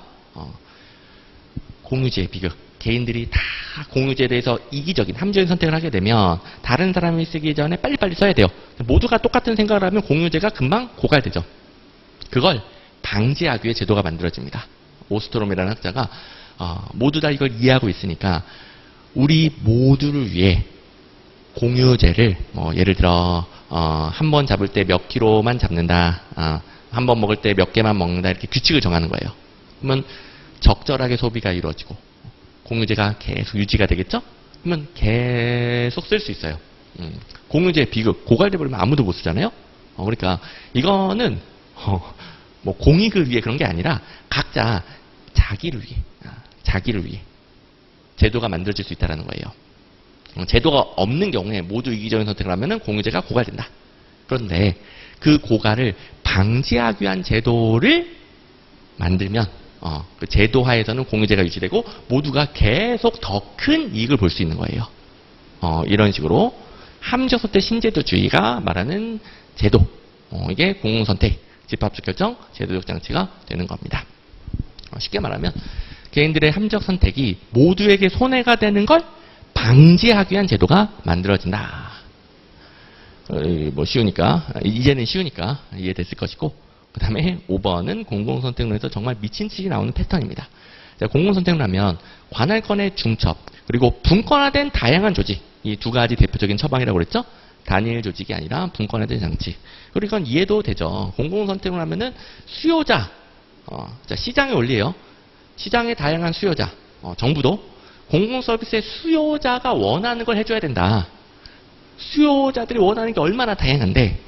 공유제의 비극. 개인들이 다 공유제에 대해서 이기적인, 합리적인 선택을 하게 되면 다른 사람이 쓰기 전에 빨리빨리 써야 돼요. 모두가 똑같은 생각을 하면 공유제가 금방 고갈되죠. 그걸 방지하기 위해 제도가 만들어집니다. 오스트롬이라는 학자가 모두 다 이걸 이해하고 있으니까 우리 모두를 위해 공유제를 뭐 예를 들어 한 번 잡을 때 몇 킬로만 잡는다, 한 번 먹을 때 몇 개만 먹는다, 이렇게 규칙을 정하는 거예요. 그러면 적절하게 소비가 이루어지고 공유제가 계속 유지가 되겠죠? 그러면 계속 쓸 수 있어요. 공유제, 비극, 고갈돼 버리면 아무도 못 쓰잖아요. 그러니까 이거는 뭐 공익을 위해 그런 게 아니라 각자 자기를 위해 제도가 만들어질 수 있다는 거예요. 제도가 없는 경우에 모두 이기적인 선택을 하면은 공유제가 고갈된다. 그런데 그 고갈을 방지하기 위한 제도를 만들면 그 제도 하에서는 공유제가 유지되고 모두가 계속 더 큰 이익을 볼 수 있는 거예요. 이런 식으로 합리적선택 신제도주의가 말하는 제도, 이게 공공선택, 집합적 결정, 제도적 장치가 되는 겁니다. 쉽게 말하면 개인들의 합리적 선택이 모두에게 손해가 되는 걸 방지하기 위한 제도가 만들어진다. 뭐 쉬우니까, 이제는 쉬우니까 이해됐을 것이고, 그 다음에 5번은 공공선택론에서 정말 미친 듯이 나오는 패턴입니다. 자, 공공선택을 하면 관할권의 중첩, 그리고 분권화된 다양한 조직, 이 두 가지 대표적인 처방이라고 그랬죠? 단일 조직이 아니라 분권화된 장치. 그리고 이건 이해도 되죠. 공공선택을 하면은 수요자, 자, 시장의 원리예요. 시장의 다양한 수요자, 정부도 공공서비스의 수요자가 원하는 걸 해줘야 된다. 수요자들이 원하는 게 얼마나 다양한데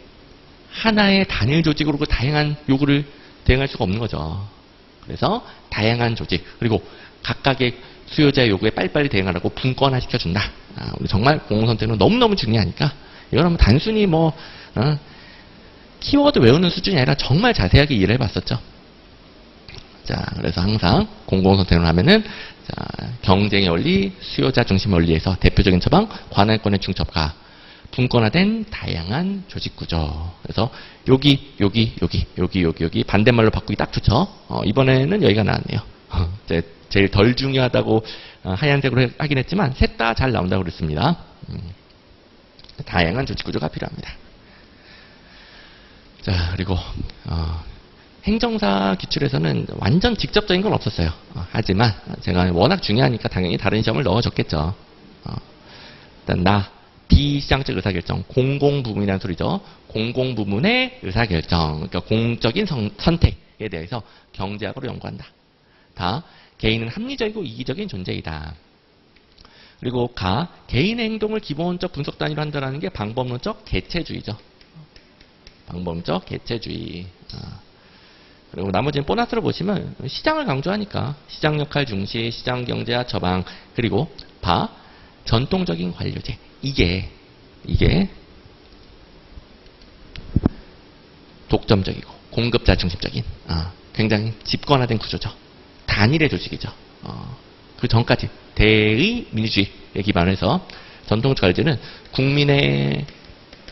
하나의 단일 조직으로 그 다양한 요구를 대응할 수가 없는 거죠. 그래서 다양한 조직, 그리고 각각의 수요자의 요구에 빨리빨리 대응하라고 분권화 시켜준다. 우리 정말 공공선택은 너무너무 중요하니까 이건 뭐 단순히 키워드 외우는 수준이 아니라 정말 자세하게 이해를 해봤었죠. 자, 그래서 항상 공공선택을 하면은 자, 경쟁의 원리, 수요자 중심 원리에서 대표적인 처방, 관할권의 중첩과 분권화된 다양한 조직 구조. 그래서 여기 반대말로 바꾸기 딱 좋죠. 이번에는 여기가 나왔네요. 제일 덜 중요하다고 하얀색으로 하긴 했지만 셋 다 잘 나온다고 그랬습니다. 다양한 조직 구조가 필요합니다. 자, 그리고 행정사 기출에서는 완전 직접적인 건 없었어요. 하지만 제가 워낙 중요하니까 당연히 다른 시험을 넣어줬겠죠. 일단 비시장적 의사결정, 공공부문이라는 소리죠. 공공부문의 의사결정, 그러니까 공적인 선택에 대해서 경제학으로 연구한다. 개인은 합리적이고 이기적인 존재이다. 그리고 개인의 행동을 기본적 분석 단위로 한다는 게 방법론적 개체주의죠. 방법론적 개체주의. 그리고 나머지는 보너스로 보시면 시장을 강조하니까 시장 역할 중시, 시장 경제화 처방, 그리고 전통적인 관료제. 이게 독점적이고 공급자 중심적인 굉장히 집권화된 구조죠. 단일의 조직이죠. 그 전까지 대의 민주주의에 기반해서 전통적 관료제는 국민의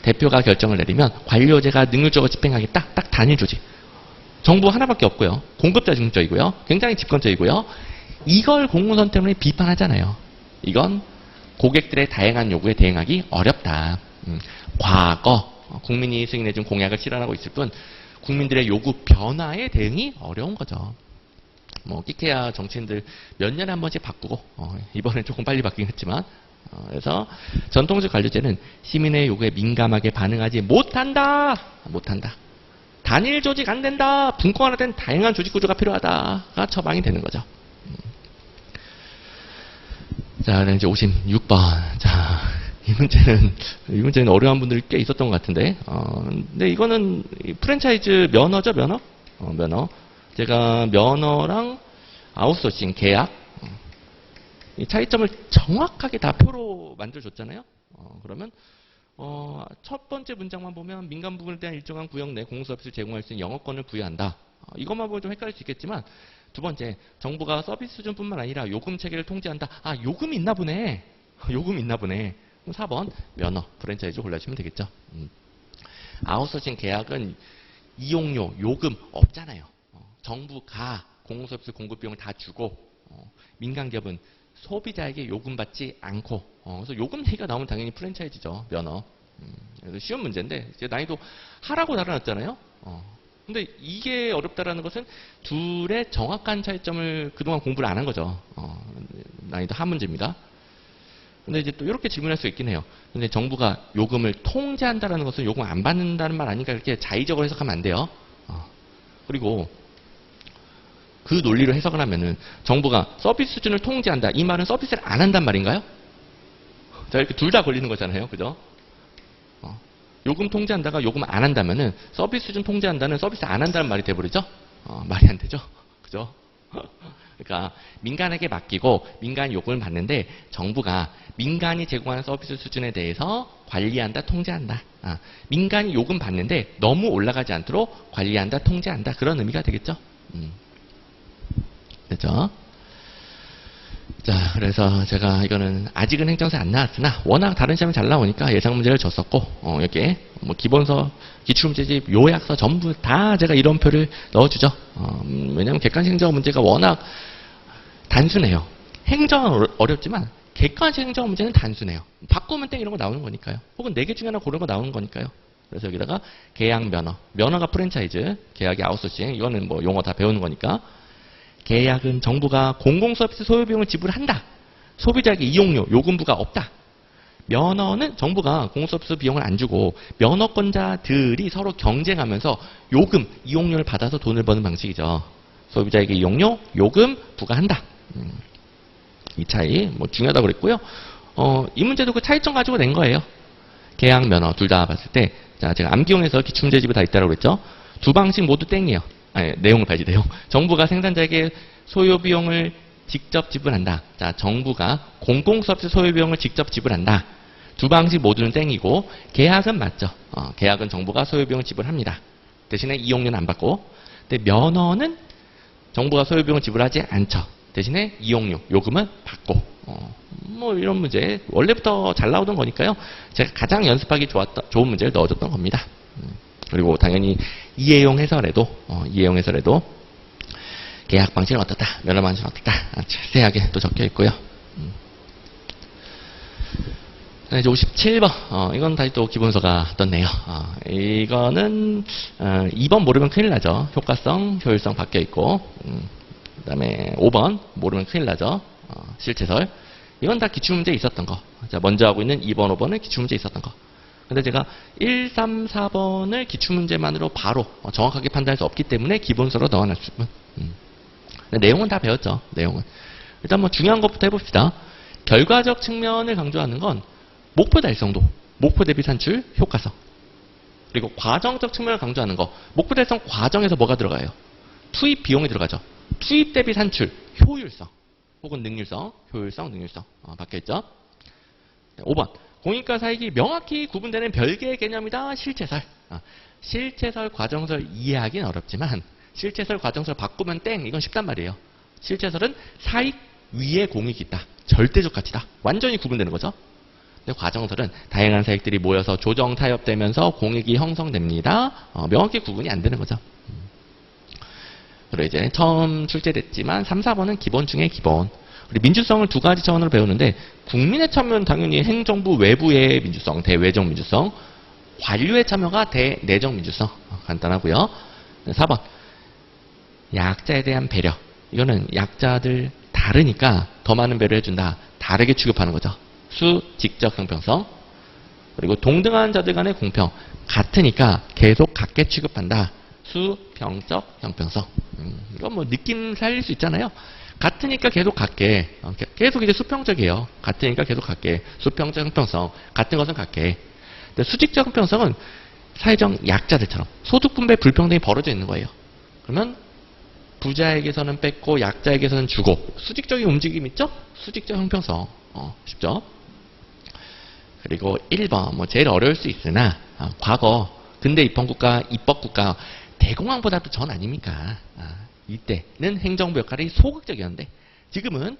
대표가 결정을 내리면 관료제가 능률적으로 집행하겠다. 딱 단일 조직. 정부 하나밖에 없고요. 공급자 중심적이고요. 굉장히 집권적이고요. 이걸 공공선택론이 비판하잖아요. 이건 고객들의 다양한 요구에 대응하기 어렵다. 과거 국민이 승인해준 공약을 실현하고 있을 뿐 국민들의 요구 변화에 대응이 어려운 거죠. 끼케야 정치인들 몇 년에 한 번씩 바꾸고 이번엔 조금 빨리 바뀌긴 했지만 그래서 전통적 관료제는 시민의 요구에 민감하게 반응하지 못한다. 단일 조직 안 된다. 분권화된 다양한 조직 구조가 필요하다가 처방이 되는 거죠. 자, 그럼 이제 56번. 자, 이 문제는 어려운 분들이 꽤 있었던 것 같은데, 근데 이거는 프랜차이즈 면허죠, 면허? 면허. 제가 면허랑 아웃소싱, 계약, 이 차이점을 정확하게 다 표로 만들어줬잖아요. 그러면, 첫 번째 문장만 보면 민간 부분에 대한 일정한 구역 내 공공서비스를 제공할 수 있는 영업권을 부여한다. 이것만 보면 좀 헷갈릴 수 있겠지만, 두 번째, 정부가 서비스 수준뿐만 아니라 요금 체계를 통제한다. 요금이 있나 보네. 요금이 있나 보네. 4번, 면허, 프랜차이즈 골라주시면 되겠죠. 아웃소싱 계약은 이용료, 요금 없잖아요. 정부가 공공서비스 공급 비용을 다 주고, 민간기업은 소비자에게 요금 받지 않고, 그래서 요금 얘기가 나오면 당연히 프랜차이즈죠. 면허. 그래서 쉬운 문제인데, 이제 난이도 하라고 달아놨잖아요. 근데 이게 어렵다라는 것은 둘의 정확한 차이점을 그동안 공부를 안 한 거죠. 난이도 하 문제입니다. 근데 이제 또 이렇게 질문할 수 있긴 해요. 근데 정부가 요금을 통제한다라는 것은 요금 안 받는다는 말 아니까 이렇게 자의적으로 해석하면 안 돼요. 그리고 그 논리로 해석을 하면은 정부가 서비스 수준을 통제한다. 이 말은 서비스를 안 한단 말인가요? 자, 이렇게 둘 다 걸리는 거잖아요. 그죠? 요금 통제한다가 요금 안 한다면은 서비스 수준 통제한다는 서비스 안 한다는 말이 돼버리죠? 말이 안 되죠? 그죠? 그러니까 민간에게 맡기고 민간이 요금을 받는데 정부가 민간이 제공하는 서비스 수준에 대해서 관리한다, 통제한다. 민간이 요금 받는데 너무 올라가지 않도록 관리한다, 통제한다. 그런 의미가 되겠죠? 됐죠? 자, 그래서 제가 이거는 아직은 행정사 안 나왔으나 워낙 다른 시험이 잘 나오니까 예상 문제를 줬었고 여기에 뭐 기본서, 기출문제집, 요약서 전부 다 제가 이론표를 넣어주죠. 왜냐하면 객관식 행정 문제가 워낙 단순해요. 행정은 어렵지만 객관식 행정 문제는 단순해요. 바꾸면 땡 이런 거 나오는 거니까요. 혹은 4개 중에 하나 고른 거 나오는 거니까요. 그래서 여기다가 계약 면허, 면허가 프랜차이즈, 계약이 아웃소싱, 이거는 뭐 용어 다 배우는 거니까. 계약은 정부가 공공서비스 소요비용을 지불한다. 소비자에게 이용료, 요금부가 없다. 면허는 정부가 공공서비스 비용을 안 주고 면허권자들이 서로 경쟁하면서 요금, 이용료를 받아서 돈을 버는 방식이죠. 소비자에게 이용료, 요금 부과한다. 이 차이 뭐 중요하다고 그랬고요. 이 문제도 그 차이점 가지고 낸 거예요. 계약, 면허 둘 다 봤을 때, 자 제가 암기용에서 기출문제집이 다 있다고 그랬죠. 두 방식 모두 땡이에요. 아니, 내용을 봐야지, 내용. 정부가 생산자에게 소요비용을 직접 지불한다. 자, 정부가 공공서비스 소요비용을 직접 지불한다. 두 방식 모두는 땡이고, 계약은 맞죠. 계약은 정부가 소요비용을 지불합니다. 대신에 이용료는 안 받고. 근데 면허는 정부가 소요비용을 지불하지 않죠. 대신에 이용료, 요금은 받고. 뭐 이런 문제 원래부터 잘 나오던 거니까요. 제가 가장 연습하기 좋은 문제를 넣어줬던 겁니다. 그리고 당연히 이해용 해설에도 계약 방식은 어떻다, 면허 방식은 어떻다 자세하게 또 적혀 있고요. 이제 57번 이건 다시 또 기본서가 떴네요. 이거는 2번 모르면 큰일 나죠. 효과성, 효율성 바뀌어 있고 그 다음에 5번 모르면 큰일 나죠. 실체설. 이건 다 기출문제에 있었던 거. 자, 먼저 하고 있는 2번, 5번은 기출문제에 있었던 거. 근데 제가 1, 3, 4번을 기출문제만으로 바로 정확하게 판단할 수 없기 때문에 기본서로 넣어놨을 뿐. 내용은 다 배웠죠. 내용은. 일단 뭐 중요한 것부터 해봅시다. 결과적 측면을 강조하는 건 목표 달성도, 목표 대비 산출, 효과성. 그리고 과정적 측면을 강조하는 거. 목표 달성 과정에서 뭐가 들어가요? 투입 비용이 들어가죠. 투입 대비 산출, 효율성. 혹은 능률성, 효율성, 능률성. 바뀌어있죠. 5번. 공익과 사익이 명확히 구분되는 별개의 개념이다. 실체설. 실체설, 과정설 이해하기는 어렵지만 실체설, 과정설 바꾸면 땡. 이건 쉽단 말이에요. 실체설은 사익 위에 공익이 있다. 절대적 가치다. 완전히 구분되는 거죠. 근데 과정설은 다양한 사익들이 모여서 조정 타협되면서 공익이 형성됩니다. 명확히 구분이 안 되는 거죠. 그리고 이제 처음 출제됐지만 3, 4번은 기본 중에 기본. 우리 민주성을 두 가지 차원으로 배우는데 국민의 참여는 당연히 행정부 외부의 민주성, 대외적 민주성, 관료의 참여가 대내적 민주성. 간단하고요. 4번 약자에 대한 배려. 이거는 약자들 다르니까 더 많은 배려를 해준다. 다르게 취급하는 거죠. 수, 직적 형평성. 그리고 동등한 자들 간의 공평. 같으니까 계속 같게 취급한다. 수, 병적 형평성. 이건 뭐 느낌 살릴 수 있잖아요. 같으니까 계속 같게. 계속 이제 수평적이에요. 같으니까 계속 같게. 수평적 형평성. 같은 것은 같게. 근데 수직적 형평성은 사회적 약자들처럼 소득 분배 불평등이 벌어져 있는 거예요. 그러면 부자에게서는 뺏고 약자에게서는 주고. 수직적인 움직임 있죠? 수직적 형평성. 쉽죠? 그리고 1번 뭐 제일 어려울 수 있으나 과거 근대 입헌국가, 입법국가 대공황보다도 전 아닙니까? 이때는 행정부 역할이 소극적이었는데 지금은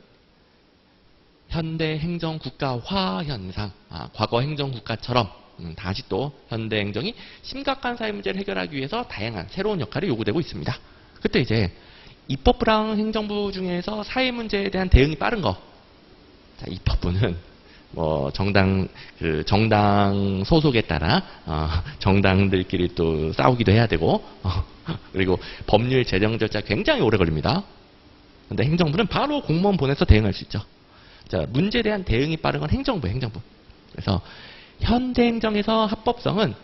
현대 행정국가화 현상, 과거 행정국가처럼 다시 또 현대 행정이 심각한 사회 문제를 해결하기 위해서 다양한 새로운 역할이 요구되고 있습니다. 그때 이제 입법부랑 행정부 중에서 사회 문제에 대한 대응이 빠른 거. 자, 입법부는 뭐 정당 소속에 따라 정당들끼리 또 싸우기도 해야 되고 그리고 법률 제정 절차 굉장히 오래 걸립니다. 근데 행정부는 바로 공무원 보내서 대응할 수 있죠. 자, 문제에 대한 대응이 빠른 건 행정부예요, 행정부. 그래서 현대 행정에서 합법성은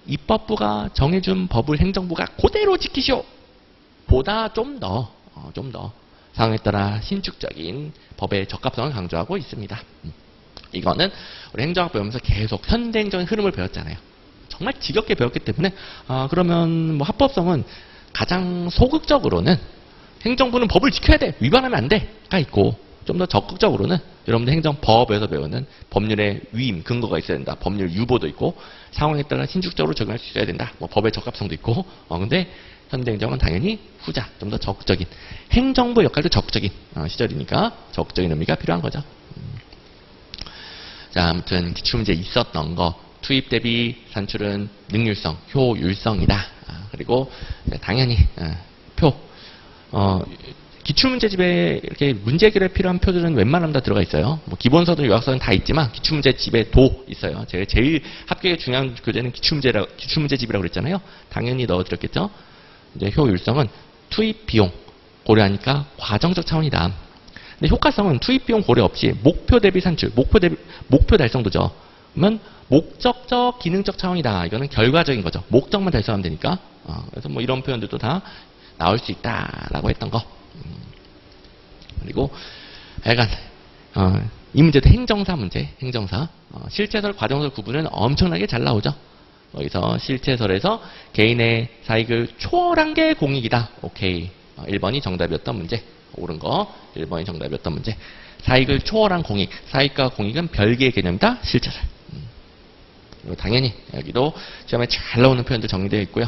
입법부가 정해준 법을 행정부가 그대로 지키시오 보다 좀 더 상황에 따라 신축적인 법의 적합성을 강조하고 있습니다. 이거는 우리 행정학 배우면서 계속 현대 행정의 흐름을 배웠잖아요. 정말 지겹게 배웠기 때문에 그러면 뭐 합법성은 가장 소극적으로는 행정부는 법을 지켜야 돼, 위반하면 안 돼가 있고, 좀 더 적극적으로는 여러분들 행정법에서 배우는 법률의 위임, 근거가 있어야 된다. 법률 유보도 있고, 상황에 따라 신축적으로 적용할 수 있어야 된다. 뭐 법의 적합성도 있고, 근데 현대행정은 당연히 후자, 좀 더 적극적인, 행정부 역할도 적극적인 시절이니까 적극적인 의미가 필요한 거죠. 자, 아무튼 기출문제 있었던 거, 투입 대비 산출은 능률성, 효율성이다. 그리고 당연히 표, 기출문제집에 이렇게 문제 해결에 필요한 표들은 웬만하면 다 들어가 있어요. 뭐 기본서든 요약서는 다 있지만 기출문제집에 도 있어요. 제가 제일 합격에 중요한 교재는 기출문제집이라고 그랬잖아요. 당연히 넣어드렸겠죠. 이제 효율성은 투입 비용 고려하니까 과정적 차원이다. 근데 효과성은 투입 비용 고려 없이 목표 대비 산출, 목표 달성도죠. 그러면 목적적, 기능적 차원이다. 이거는 결과적인 거죠. 목적만 달성하면 되니까. 그래서 뭐 이런 표현들도 다 나올 수 있다라고 했던 거. 그리고 약간 이 문제도 행정사 문제, 행정사. 실체설, 과정설 구분은 엄청나게 잘 나오죠. 여기서 실체설에서 개인의 사익을 초월한 게 공익이다. 오케이. 1번이 정답이었던 문제. 옳은 거. 1번이 정답이었던 문제. 사익을 초월한 공익. 사익과 공익은 별개의 개념이다. 실체설. 그리고 당연히 여기도 시험에 잘 나오는 표현도 정리되어 있고요.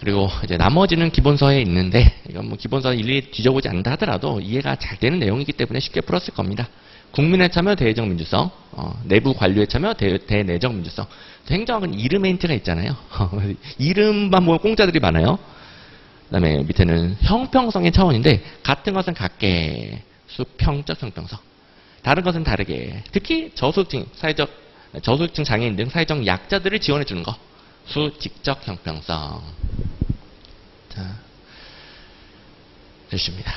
그리고 이제 나머지는 기본서에 있는데, 이건 뭐 기본서 일일이 뒤져보지 않는다 하더라도 이해가 잘 되는 내용이기 때문에 쉽게 풀었을 겁니다. 국민의 참여, 대외적 민주성, 내부 관료의 참여, 대내적 민주성. 행정학은 이름에 힌트가 있잖아요. 이름만 보면 공짜들이 많아요. 그 다음에 밑에는 형평성의 차원인데, 같은 것은 같게, 수평적 형평성. 다른 것은 다르게. 특히 저소득층, 저소득층 장애인 등 사회적 약자들을 지원해 주는 거. 수직적 형평성. 자, 됐습니다.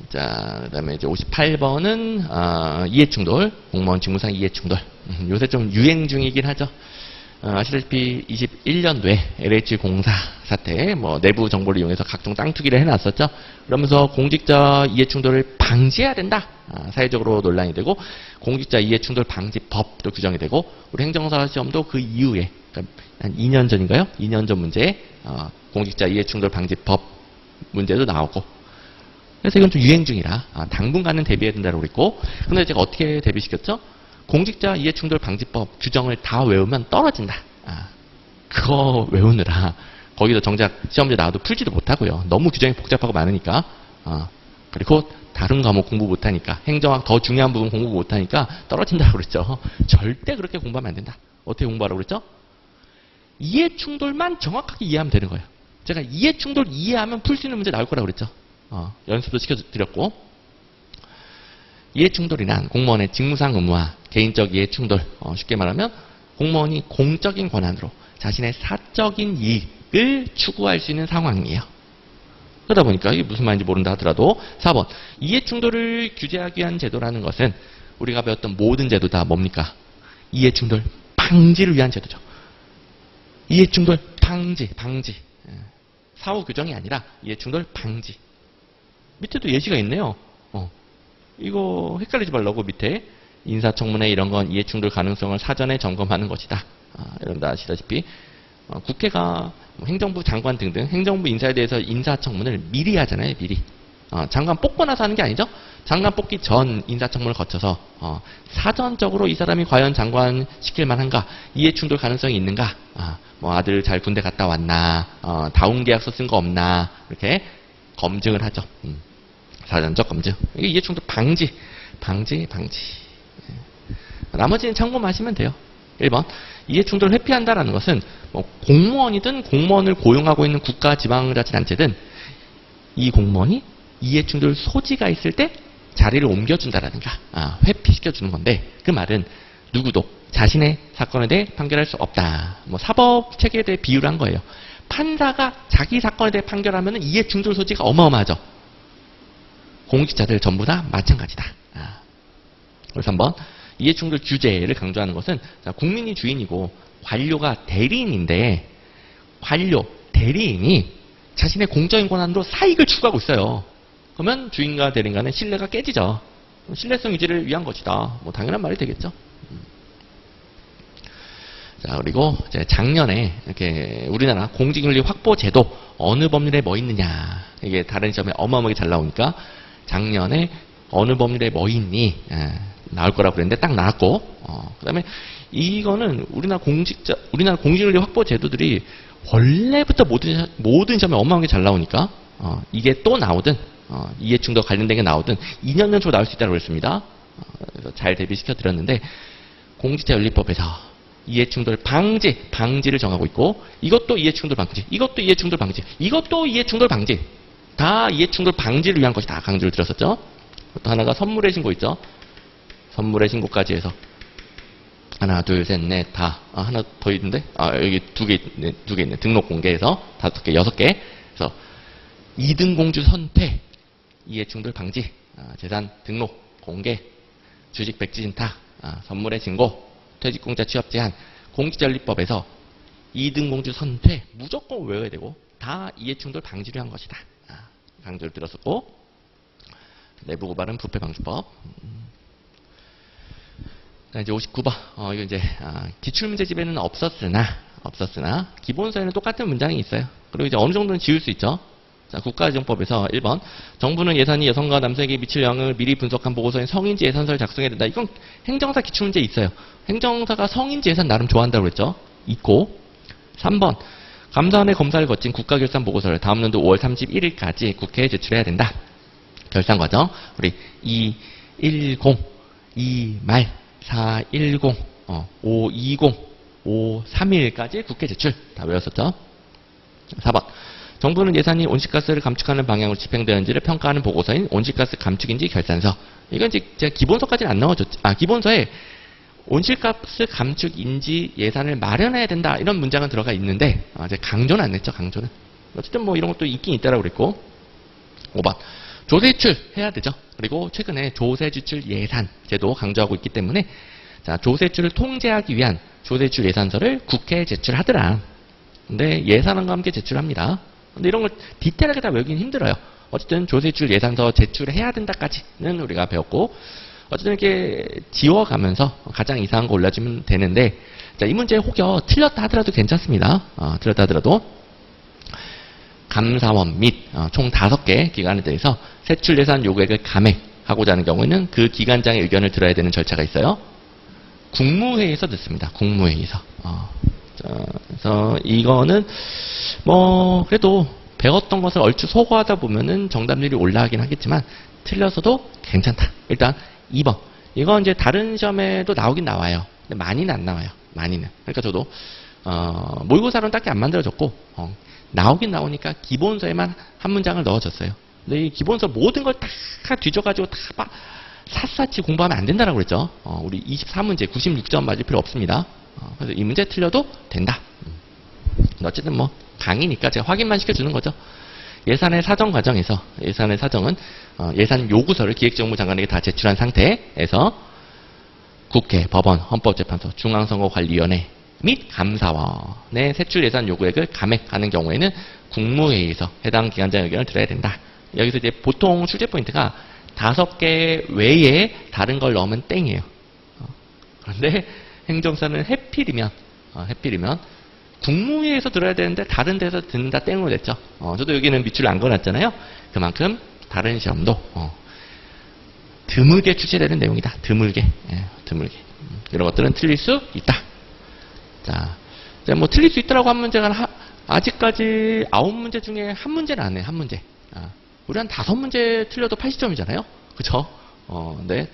자, 그 다음에 이제 58번은, 이해충돌. 공무원 직무상 이해충돌. 요새 좀 유행 중이긴 하죠. 아시다시피 21년도에 LH 공사 사태, 뭐 내부 정보를 이용해서 각종 땅 투기를 해놨었죠. 그러면서 공직자 이해충돌을 방지해야 된다. 사회적으로 논란이 되고, 공직자 이해충돌 방지법도 규정이 되고, 우리 행정사 시험도 그 이후에, 그러니까 한 2년 전인가요? 2년 전 문제에 공직자 이해충돌 방지법 문제도 나오고. 그래서 이건 좀 유행 중이라 당분간은 대비해야 된다고 그랬고, 근데 제가 어떻게 대비시켰죠? 공직자 이해충돌 방지법 규정을 다 외우면 떨어진다. 그거 외우느라 거기서 정작 시험지 나와도 풀지도 못하고요. 너무 규정이 복잡하고 많으니까. 그리고 다른 과목 공부 못하니까, 행정학 더 중요한 부분 공부 못하니까 떨어진다고 그랬죠. 절대 그렇게 공부하면 안 된다. 어떻게 공부하라고 그랬죠? 이해충돌만 정확하게 이해하면 되는 거예요. 제가 이해충돌 이해하면 풀 수 있는 문제 나올 거라고 그랬죠. 연습도 시켜드렸고, 이해충돌이란 공무원의 직무상 의무와 개인적 이해충돌, 쉽게 말하면 공무원이 공적인 권한으로 자신의 사적인 이익을 추구할 수 있는 상황이에요. 그러다 보니까 이게 무슨 말인지 모른다 하더라도 4번, 이해충돌을 규제하기 위한 제도라는 것은 우리가 배웠던 모든 제도 다 뭡니까? 이해충돌 방지를 위한 제도죠. 이해충돌 방지. 사후 규정이 아니라 이해충돌 방지. 밑에도 예시가 있네요. 이거 헷갈리지 말라고 밑에 인사청문회 이런 건 이해충돌 가능성을 사전에 점검하는 것이다. 여러분들 아시다시피 국회가 행정부 장관 등등 행정부 인사에 대해서 인사청문을 미리 하잖아요. 미리. 장관 뽑고 나서 하는 게 아니죠. 장관 뽑기 전 인사청문을 거쳐서 사전적으로 이 사람이 과연 장관 시킬 만한가, 이해충돌 가능성이 있는가, 뭐 아들 잘 군대 갔다 왔나, 다운계약서 쓴 거 없나, 이렇게 검증을 하죠. 사전적 검증. 이게 이해충돌 방지. 나머지는 참고하시면 돼요. 1번. 이해충돌을 회피한다라는 것은 뭐 공무원이든 공무원을 고용하고 있는 국가 지방자치단체든 이 공무원이 이해충돌 소지가 있을 때 자리를 옮겨준다라든가 회피시켜주는 건데, 그 말은 누구도 자신의 사건에 대해 판결할 수 없다. 뭐 사법 체계에 대해 비유를 한 거예요. 판사가 자기 사건에 대해 판결하면 이해충돌 소지가 어마어마하죠. 공직자들 전부 다 마찬가지다. 그래서 한번 이해충돌 규제를 강조하는 것은, 국민이 주인이고 관료가 대리인인데, 관료, 대리인이 자신의 공적인 권한으로 사익을 추구하고 있어요. 그러면 주인과 대리인 간의 신뢰가 깨지죠. 신뢰성 유지를 위한 것이다. 뭐 당연한 말이 되겠죠. 자, 그리고 이제 작년에 이렇게 우리나라 공직윤리 확보 제도 어느 법률에 뭐 있느냐. 이게 다른 시험에 어마어마하게 잘 나오니까 작년에 어느 법률에 뭐 있니? 나올 거라고 그랬는데 딱 나왔고, 그 다음에 이거는 우리나라 공직윤리 확보 제도들이 원래부터 모든 시험에 어마어마하게 잘 나오니까, 이게 또 나오든, 이해충돌 관련된 게 나오든 2년 연속 나올 수 있다고 그랬습니다. 그래서 잘 대비시켜 드렸는데, 공직자윤리법에서 이해충돌 방지를 정하고 있고, 이것도 이해충돌 방지, 이것도 이해충돌 방지, 이것도 이해충돌 방지, 다 이해충돌 방지를 위한 것이다 강조를 드렸었죠. 또 하나가 선물의 신고 있죠. 선물의 신고까지 해서 하나, 둘, 셋, 넷, 다. 하나 더 있는데? 여기 두 개 있네. 등록 공개해서 5개, 6개. 그래서 2등 공주 선퇴, 이해충돌 방지, 재산 등록 공개, 주식 백지 신탁, 선물의 신고, 퇴직공자 취업 제한, 공직자윤리법에서 2등 공주 선퇴 무조건 외워야 되고 다 이해충돌 방지를 위한 것이다. 강조를 드렸었고, 내부 고발은 부패 방지법. 이제 59번. 이거 이제 기출문제집에는 없었으나 기본서에는 똑같은 문장이 있어요. 그리고 이제 어느 정도는 지울 수 있죠. 자, 국가재정법에서 1번. 정부는 예산이 여성과 남성에게 미칠 영향을 미리 분석한 보고서인 성인지 예산서를 작성해야 된다. 이건 행정사 기출문제 있어요. 행정사가 성인지 예산 나름 좋아한다고 그랬죠. 있고. 3번. 감사원의 검사를 거친 국가결산보고서를 다음 년도 5월 31일까지 국회에 제출해야 된다. 결산 과정. 우리 210, 2말, 410, 520, 531까지 국회 제출. 다 외웠었죠. 4번. 정부는 예산이 온실가스를 감축하는 방향으로 집행되는지를 평가하는 보고서인 온실가스 감축인지 결산서. 이건 이제 제가 기본서까지는 안 넣어줬죠. 기본서에 온실가스 감축인지 예산을 마련해야 된다. 이런 문장은 들어가 있는데, 이제 강조는 안 냈죠, 강조는. 어쨌든 뭐 이런 것도 있긴 있다라고 그랬고. 5번. 조세출 해야 되죠. 그리고 최근에 조세지출 예산 제도 강조하고 있기 때문에, 자, 조세출을 통제하기 위한 조세출 예산서를 국회에 제출하더라. 근데 예산안과 함께 제출합니다. 근데 이런 걸 디테일하게 다 외우기는 힘들어요. 어쨌든 조세출 예산서 제출해야 된다까지는 우리가 배웠고, 어쨌든 이렇게 지워가면서 가장 이상한 거 올려주면 되는데, 자, 이 문제 혹여 틀렸다 하더라도 괜찮습니다. 틀렸다 하더라도 감사원 및 총 5개 기관에 대해서 세출 예산 요구액을 감액하고자 하는 경우에는 그 기관장의 의견을 들어야 되는 절차가 있어요. 국무회의에서 듣습니다. 국무회의에서. 그래서 이거는 뭐 그래도 배웠던 것을 얼추 소거하다 보면은 정답률이 올라가긴 하겠지만 틀려서도 괜찮다. 일단 2번. 이건 이제 다른 시험에도 나오긴 나와요. 근데 많이는 안 나와요. 많이는. 그러니까 저도 모의고사로는 딱히 안 만들어졌고 나오긴 나오니까 기본서에만 한 문장을 넣어줬어요. 근데 이 기본서 모든 걸 다 뒤져가지고 다 샅샅이 공부하면 안 된다라고 그랬죠. 우리 24문제 96점 맞을 필요 없습니다. 그래서 이 문제 틀려도 된다. 어쨌든 뭐 강의니까 제가 확인만 시켜주는 거죠. 예산의 사정 과정에서 예산의 사정은 예산 요구서를 기획재정부 장관에게 다 제출한 상태에서 국회, 법원, 헌법재판소, 중앙선거관리위원회 및 감사원의 세출 예산 요구액을 감액하는 경우에는 국무회의에서 해당 기관장의 의견을 들어야 된다. 여기서 이제 보통 출제 포인트가 5개 외에 다른 걸 넣으면 땡이에요. 그런데 행정사는 해필이면 국무회의에서 들어야 되는데 다른 데서 듣는다 땡으로 됐죠. 저도 여기는 밑줄 안 그어놨잖아요. 그만큼 다른 시험도 드물게 출제되는 내용이다. 드물게. 이런 것들은 틀릴 수 있다. 자, 뭐 틀릴 수 있다라고 한 문제가 아직까지 9문제 중에 한 문제는 안 해요. 한 문제. 우리 한 5문제 틀려도 80점이잖아요. 그쵸? 근데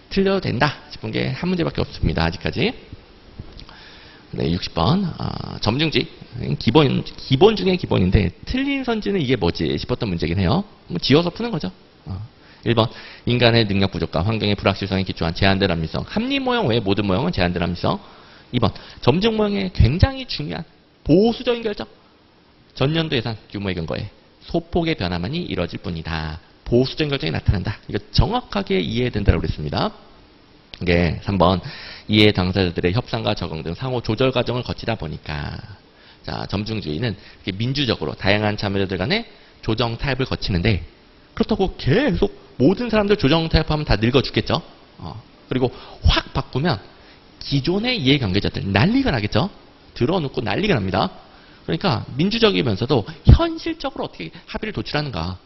틀려도 된다 싶은 게 한 문제밖에 없습니다. 아직까지. 네, 60번. 점중지. 기본 중에 기본인데 틀린 선지는 이게 뭐지 싶었던 문제긴 해요. 뭐 지어서 푸는 거죠. 1번. 인간의 능력 부족과 환경의 불확실성에 기초한 제한된 합리성. 합리 모형 외의 모든 모형은 제한된 합리성. 2번. 점증 모형의 굉장히 중요한 보수적인 결정. 전년도 예산 규모의 근거에 소폭의 변화만이 이뤄질 뿐이다. 보수적인 결정이 나타난다. 이거 정확하게 이해해야 된다고 그랬습니다. 이게 3번. 이해 당사자들의 협상과 적응 등 상호 조절 과정을 거치다 보니까, 자, 점중주의는 민주적으로 다양한 참여자들 간의 조정 타협을 거치는데, 그렇다고 계속 모든 사람들 조정 타협하면 다 늙어 죽겠죠. 그리고 확 바꾸면 기존의 이해관계자들 난리가 나겠죠. 들어놓고 난리가 납니다. 그러니까 민주적이면서도 현실적으로 어떻게 합의를 도출하는가.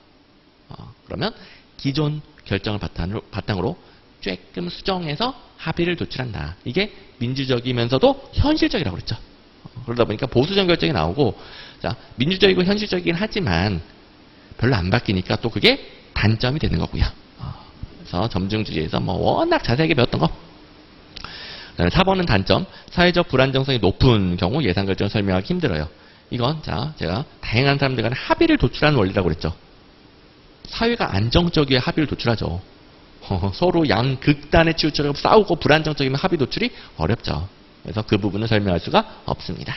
그러면 기존 결정을 바탕으로 조금 수정해서 합의를 도출한다. 이게 민주적이면서도 현실적이라고 그랬죠. 그러다 보니까 보수적 결정이 나오고, 자, 민주적이고 현실적이긴 하지만 별로 안 바뀌니까 또 그게 단점이 되는 거고요. 그래서 점증주의에서 뭐 워낙 자세하게 배웠던 거. 4번은 단점. 사회적 불안정성이 높은 경우 예산 결정을 설명하기 힘들어요. 이건 자, 제가 다양한 사람들 간에 합의를 도출하는 원리라고 그랬죠. 사회가 안정적이어야 합의를 도출하죠. 서로 양극단에 치우쳐서 싸우고 불안정적이면 합의 도출이 어렵죠. 그래서 그 부분을 설명할 수가 없습니다.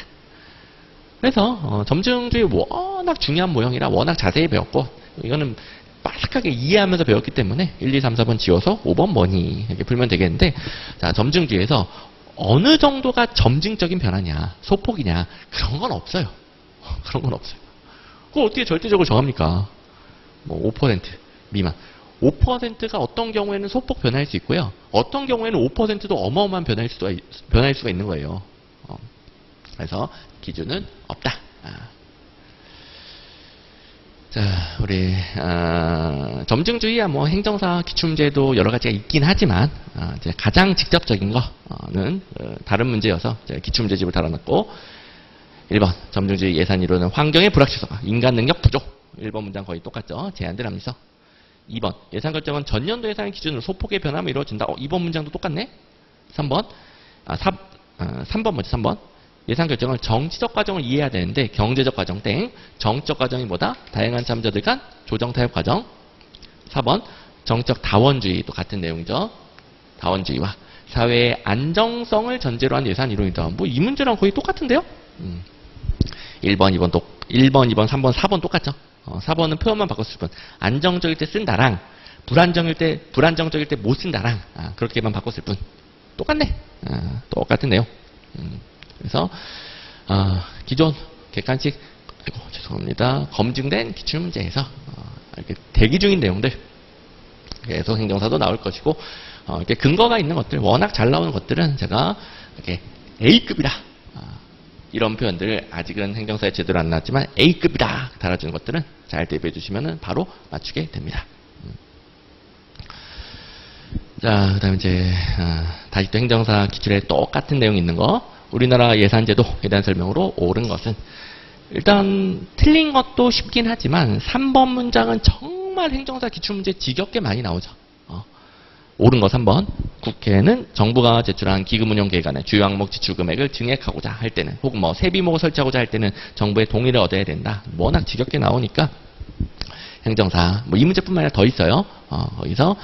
그래서 점증주의 워낙 중요한 모형이라 워낙 자세히 배웠고, 이거는 빠삭하게 이해하면서 배웠기 때문에 1, 2, 3, 4번 지워서 5번 뭐니 이렇게 풀면 되겠는데, 자, 점증주의에서 어느 정도가 점증적인 변화냐, 소폭이냐, 그런 건 없어요. 그런 건 없어요. 그걸 어떻게 절대적으로 정합니까? 뭐 5% 미만. 5%가 어떤 경우에는 소폭 변화일 수 있고요. 어떤 경우에는 5%도 어마어마한 변화일 수가 있는 거예요. 그래서 기준은 없다. 자, 우리 점증주의야 뭐 행정사 기출문제도 여러 가지가 있긴 하지만 이제 가장 직접적인 거는 다른 문제여서 기출문제집을 달아놨고, 1번 점증주의 예산 이론은 환경의 불확실성, 인간 능력 부족. 1번 문장 거의 똑같죠. 제한들 하면서. 2번 예산 결정은 전년도 예산의 기준으로 소폭의 변화가 이루어진다. 2번 문장도 똑같네. 3번 3번 뭐지? 3번 예산 결정을 정치적 과정을 이해해야 되는데 경제적 과정 땡. 정적 과정이 뭐다? 다양한 참여자들 간 조정 타협 과정. 4번 정적 다원주의, 또 같은 내용이죠. 다원주의와 사회의 안정성을 전제로 한 예산 이론이다. 뭐 이 문제랑 거의 똑같은데요? 1번, 2번, 3번, 4번 똑같죠? 4번은 표현만 바꿨을 뿐. 안정적일 때 쓴다랑 불안정적일 때 못 쓴다랑 그렇게만 바꿨을 뿐. 똑같네. 똑같은 내용. 그래서 기존 객관식, 죄송합니다. 검증된 기출문제에서 이렇게 대기 중인 내용들 계속 행정사도 나올 것이고, 이렇게 근거가 있는 것들, 워낙 잘 나오는 것들은 제가 이렇게 A급이다. 이런 표현들 아직은 행정사에 제대로 안 나왔지만 A급이다 달아주는 것들은 잘 대비해 주시면 바로 맞추게 됩니다. 자, 그 다음에 이제 다시 또 행정사 기출에 똑같은 내용이 있는 거. 우리나라 예산제도에 대한 설명으로 옳은 것은, 일단 틀린 것도 쉽긴 하지만 3번 문장은 정말 행정사 기출문제 지겹게 많이 나오죠. 옳은 거 3번. 국회는 정부가 제출한 기금운용 계획안의 주요 항목 지출 금액을 증액하고자 할 때는, 혹은 뭐 세비목을 설치하고자 할 때는 정부의 동의를 얻어야 된다. 워낙 지겹게 나오니까 행정사 뭐 이 문제뿐만 아니라 더 있어요. 거기서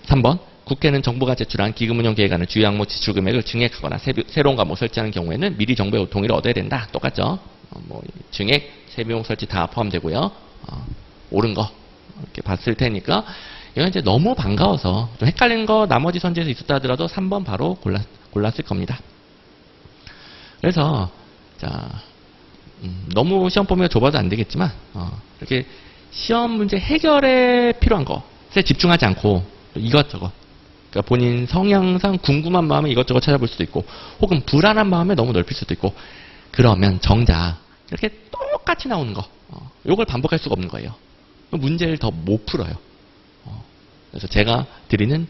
3번. 국회는 정부가 제출한 기금운용 계획안의 주요 항목 지출 금액을 증액하거나 새로운 과목 설치하는 경우에는 미리 정부의 동의를 얻어야 된다. 똑같죠. 뭐 증액, 세비목 설치 다 포함되고요. 옳은 거 이렇게 봤을 테니까, 이건 이제 너무 반가워서 좀 헷갈리는 거 나머지 선지에서 있었다 하더라도 3번 바로 골랐을 겁니다. 그래서 자, 너무 시험 범위가 좁아도 안 되겠지만 이렇게 시험 문제 해결에 필요한 것에 집중하지 않고 이것저것, 그러니까 본인 성향상 궁금한 마음에 이것저것 찾아볼 수도 있고, 혹은 불안한 마음에 너무 넓힐 수도 있고, 그러면 정작 이렇게 똑같이 나오는 거, 이걸 반복할 수가 없는 거예요. 문제를 더 못 풀어요. 그래서 제가 드리는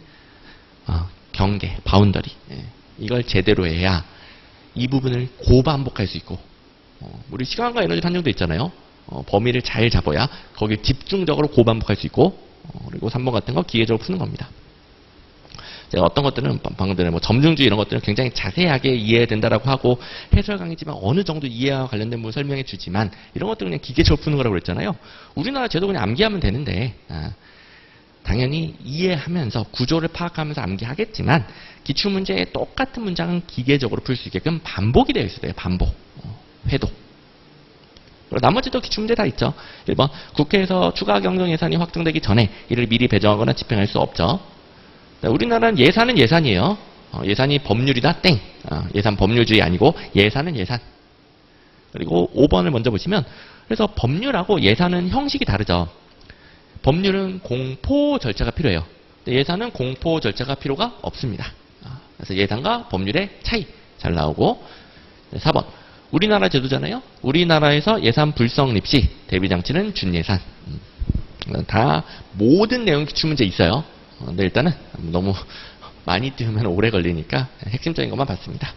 경계, 바운더리, 이걸 제대로 해야 이 부분을 고반복할 수 있고, 우리 시간과 에너지 한정도 있잖아요. 범위를 잘 잡아야 거기에 집중적으로 고반복할 수 있고, 그리고 3번 같은 거 기계적으로 푸는 겁니다. 제가 어떤 것들은 방금 전에 뭐 점증주의 이런 것들은 굉장히 자세하게 이해해야 된다라고 하고 해설 강의지만 어느 정도 이해와 관련된 부분 설명해 주지만, 이런 것들은 그냥 기계적으로 푸는 거라고 그랬잖아요. 우리나라 제도 그냥 암기하면 되는데, 당연히 이해하면서 구조를 파악하면서 암기하겠지만 기출문제의 똑같은 문장은 기계적으로 풀 수 있게끔 반복이 되어 있어야 돼요. 반복, 회독. 그리고 나머지도 기출문제 다 있죠. 1번 국회에서 추가 경정 예산이 확정되기 전에 이를 미리 배정하거나 집행할 수 없죠. 우리나라는 예산은 예산이에요. 예산이 법률이다 땡. 예산 법률주의 아니고 예산은 예산. 그리고 5번을 먼저 보시면, 그래서 법률하고 예산은 형식이 다르죠. 법률은 공포 절차가 필요해요. 근데 예산은 공포 절차가 필요가 없습니다. 그래서 예산과 법률의 차이 잘 나오고. 4번. 우리나라 제도잖아요. 우리나라에서 예산 불성립 시 대비장치는 준예산. 다 모든 내용 기출문제 있어요. 근데 일단은 너무 많이 띄우면 오래 걸리니까 핵심적인 것만 봤습니다.